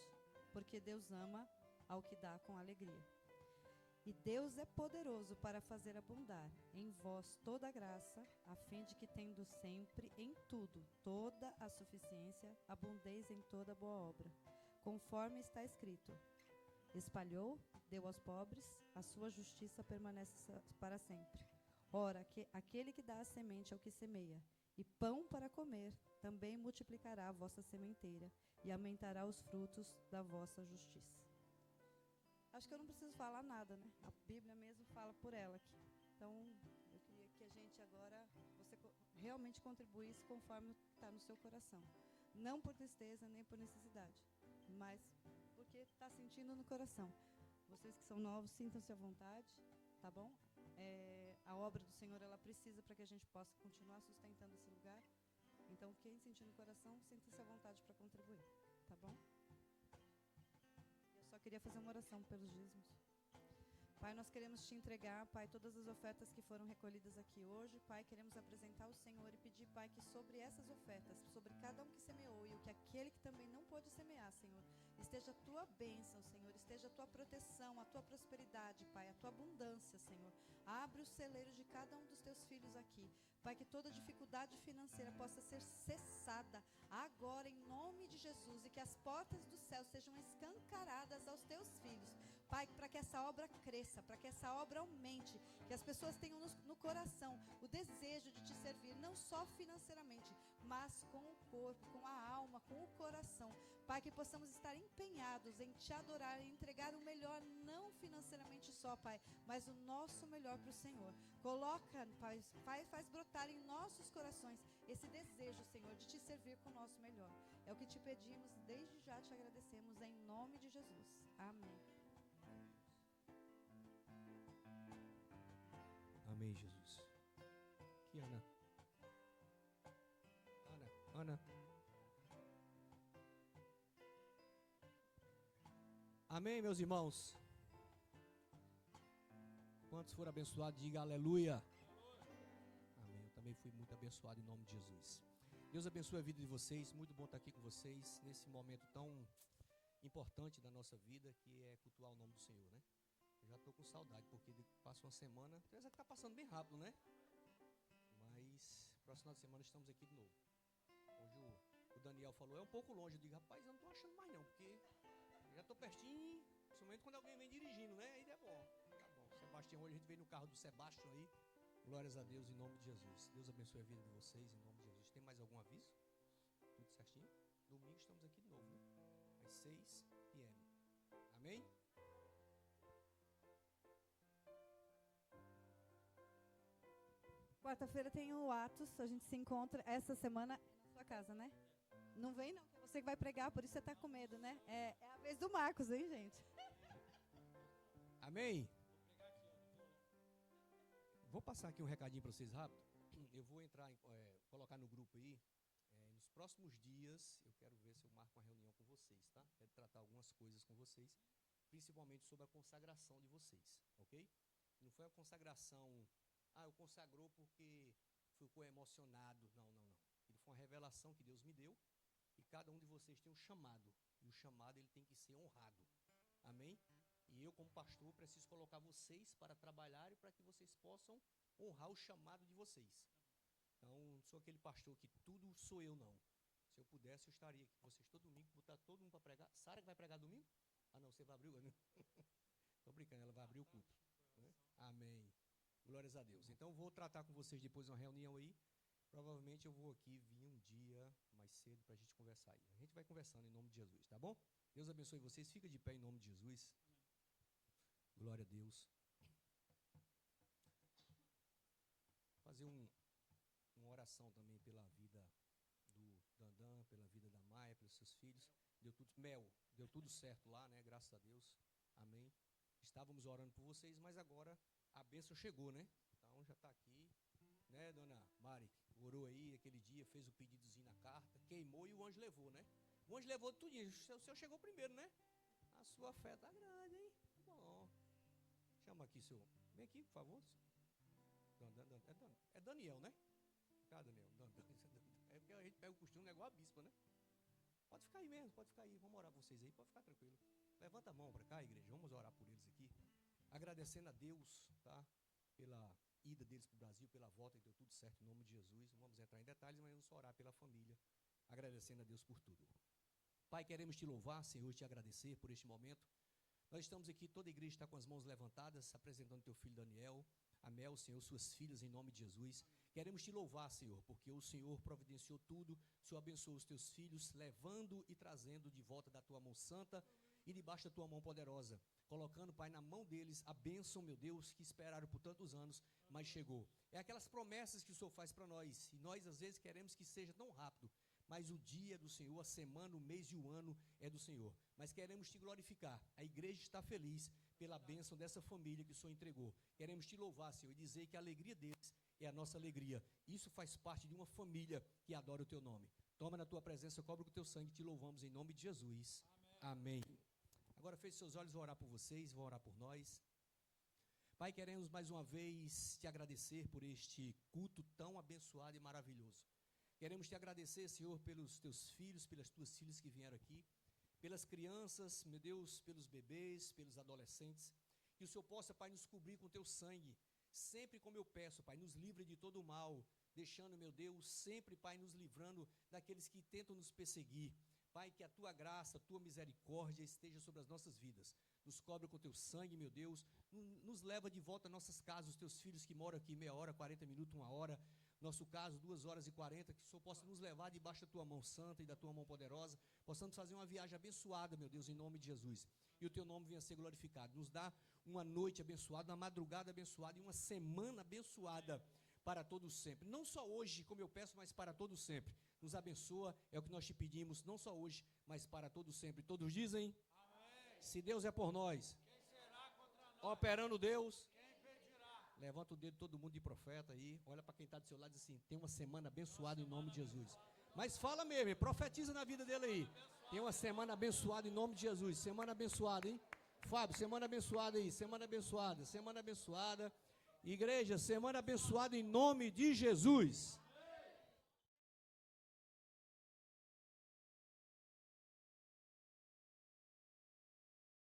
porque Deus ama ao que dá com alegria. E Deus é poderoso para fazer abundar em vós toda a graça, a fim de que, tendo sempre em tudo toda a suficiência, abundeis em toda boa obra. Conforme está escrito, espalhou, deu aos pobres, a sua justiça permanece para sempre. Ora, aquele que dá a semente ao que semeia, e pão para comer, também multiplicará a vossa sementeira, e aumentará os frutos da vossa justiça. Acho que eu não preciso falar nada, né? A Bíblia mesmo fala por ela aqui. Então, eu queria que a gente agora, você realmente contribuísse conforme está no seu coração. Não por tristeza, nem por necessidade, mas porque está sentindo no coração. Vocês que são novos, sintam-se à vontade, tá bom? A obra do Senhor, ela precisa para que a gente possa continuar sustentando esse lugar. Então, quem sentir no coração, sinta-se à vontade para contribuir, tá bom? Só queria fazer uma oração pelos dízimos. Pai, nós queremos te entregar, Pai, todas as ofertas que foram recolhidas aqui hoje. Pai, queremos apresentar ao Senhor e pedir, Pai, que sobre essas ofertas, sobre cada um que semeou e o que aquele que também não pôde semear, Senhor, esteja a tua bênção, Senhor, esteja a tua proteção, a tua prosperidade, Pai, a tua abundância, Senhor. Abre os celeiros de cada um dos teus filhos aqui. Pai, que toda dificuldade financeira possa ser cessada agora, em nome de Jesus, e que as portas do céu sejam escancaradas aos teus filhos. Pai, para que essa obra cresça, para que essa obra aumente, que as pessoas tenham no coração o desejo de te servir, não só financeiramente, mas com o corpo, com a alma, com o coração. Pai, que possamos estar empenhados em te adorar e entregar o melhor, não financeiramente só, Pai, mas o nosso melhor para o Senhor. Coloca, Pai, faz brotar em nossos corações esse desejo, Senhor, de te servir com o nosso melhor. É o que te pedimos, desde já te agradecemos, em nome de Jesus. Amém. Amém, Jesus. Aqui, Ana. Ana. Amém, meus irmãos. Quantos foram abençoados, diga aleluia. Amém. Eu também também fui muito abençoado em nome de Jesus. Deus abençoe a vida de vocês, muito bom estar aqui com vocês, nesse momento tão importante da nossa vida, que é cultuar o nome do Senhor, né? Eu já estou com saudade, porque passa uma semana, apesar que está passando bem rápido, né? Mas, próximo final de semana estamos aqui de novo. Hoje o Daniel falou, é um pouco longe. Eu digo, rapaz, eu não estou achando mais não, porque já estou pertinho, principalmente quando alguém vem dirigindo, né? Aí é bom. Tá bom. Sebastião, hoje a gente veio no carro do Sebastião aí. Glórias a Deus, em nome de Jesus. Deus abençoe a vida de vocês, em nome de Jesus. Tem mais algum aviso? Tudo certinho? Domingo estamos aqui de novo, né? Às 6 p.m. Amém? Quarta-feira tem o Atos, a gente se encontra essa semana na sua casa, né? Não vem não, que é você que vai pregar, por isso você está com medo, né? É a vez do Marcos, hein, gente? Amém? Vou passar aqui um recadinho para vocês rápido. Eu vou entrar, colocar no grupo aí. Nos próximos dias, eu quero ver se eu marco uma reunião com vocês, tá? Quero tratar algumas coisas com vocês, principalmente sobre a consagração de vocês, ok? Não foi a consagração, eu consagrou porque ficou emocionado. Não. Ele foi uma revelação que Deus me deu, e cada um de vocês tem um chamado, e o chamado ele tem que ser honrado. Amém? E eu, como pastor, preciso colocar vocês para trabalhar e para que vocês possam honrar o chamado de vocês. Então, não sou aquele pastor que tudo sou eu, não. Se eu pudesse, eu estaria aqui com vocês todo domingo, botar todo mundo para pregar. Sara que vai pregar domingo? Não, você vai abrir o... Estou brincando, ela vai abrir o culto. Né? Amém. Glórias a Deus. Então, vou tratar com vocês depois uma reunião aí. Provavelmente eu vou aqui vir um dia mais cedo para a gente conversar aí. A gente vai conversando em nome de Jesus, tá bom? Deus abençoe vocês. Fica de pé em nome de Jesus. Glória a Deus. Fazer uma oração também pela vida do Dandan, pela vida da Maia, pelos seus filhos. Deu tudo certo lá, né? Graças a Deus. Amém. Estávamos orando por vocês, mas agora a bênção chegou, né? Então já está aqui, né, dona Mari? Orou aí aquele dia, fez o pedidozinho na carta, queimou e o anjo levou, né? O anjo levou tudinho. O senhor chegou primeiro, né? A sua fé está grande, hein? Bom. Chama aqui, senhor. Vem aqui, por favor. É Daniel, né? Cadê Daniel? É porque a gente pega o costume, é igual a bispa, né? Pode ficar aí mesmo, pode ficar aí. Vamos orar por vocês aí, pode ficar tranquilo. Levanta a mão para cá, igreja. Vamos orar por eles aqui. Agradecendo a Deus, tá? Pela ida deles para o Brasil, pela volta, que deu tudo certo em nome de Jesus. Não vamos entrar em detalhes, mas vamos orar pela família. Agradecendo a Deus por tudo. Pai, queremos te louvar, Senhor, te agradecer por este momento. Nós estamos aqui, toda a igreja está com as mãos levantadas, apresentando teu filho Daniel, a Mel, Senhor, suas filhas, em nome de Jesus. Queremos te louvar, Senhor, porque o Senhor providenciou tudo, o Senhor abençoou os teus filhos, levando e trazendo de volta da tua mão santa e debaixo da tua mão poderosa, colocando, Pai, na mão deles a bênção, meu Deus, que esperaram por tantos anos, mas chegou. É aquelas promessas que o Senhor faz para nós, e nós às vezes queremos que seja tão rápido, mas o dia é do Senhor, a semana, o mês e o ano é do Senhor. Mas queremos te glorificar. A igreja está feliz pela bênção dessa família que o Senhor entregou. Queremos te louvar, Senhor, e dizer que a alegria deles é a nossa alegria. Isso faz parte de uma família que adora o teu nome. Toma na tua presença, cobre com o teu sangue, te louvamos em nome de Jesus. Amém. Agora feche seus olhos, vou orar por vocês, vou orar por nós. Pai, queremos mais uma vez te agradecer por este culto tão abençoado e maravilhoso. Queremos te agradecer, Senhor, pelos teus filhos, pelas tuas filhas que vieram aqui, pelas crianças, meu Deus, pelos bebês, pelos adolescentes. Que o Senhor possa, Pai, nos cobrir com teu sangue. Sempre como eu peço, Pai, nos livre de todo o mal, deixando, meu Deus, sempre, Pai, nos livrando daqueles que tentam nos perseguir. Pai, que a tua graça, a tua misericórdia esteja sobre as nossas vidas. Nos cobre com teu sangue, meu Deus. Nos leva de volta às nossas casas, os teus filhos que moram aqui meia hora, 40 minutos, 1 hora. Nosso caso, 2 horas e 40, que o Senhor possa nos levar debaixo da tua mão santa e da tua mão poderosa. Possamos fazer uma viagem abençoada, meu Deus, em nome de Jesus. E o teu nome venha a ser glorificado. Nos dá uma noite abençoada, uma madrugada abençoada e uma semana abençoada para todos sempre. Não só hoje, como eu peço, mas para todos sempre. Nos abençoa, é o que nós te pedimos, não só hoje, mas para todos sempre. Todos dizem? Amém. Se Deus é por nós, quem será contra nós? Operando Deus, quem impedirá? Levanta o dedo todo mundo de profeta aí, olha para quem está do seu lado e diz assim, tem uma semana abençoada em nome de Jesus. Mas fala mesmo, profetiza na vida dele aí. Tem uma semana abençoada em nome de Jesus. Semana abençoada, hein? Fábio, semana abençoada aí, semana abençoada, semana abençoada. Igreja, semana abençoada em nome de Jesus.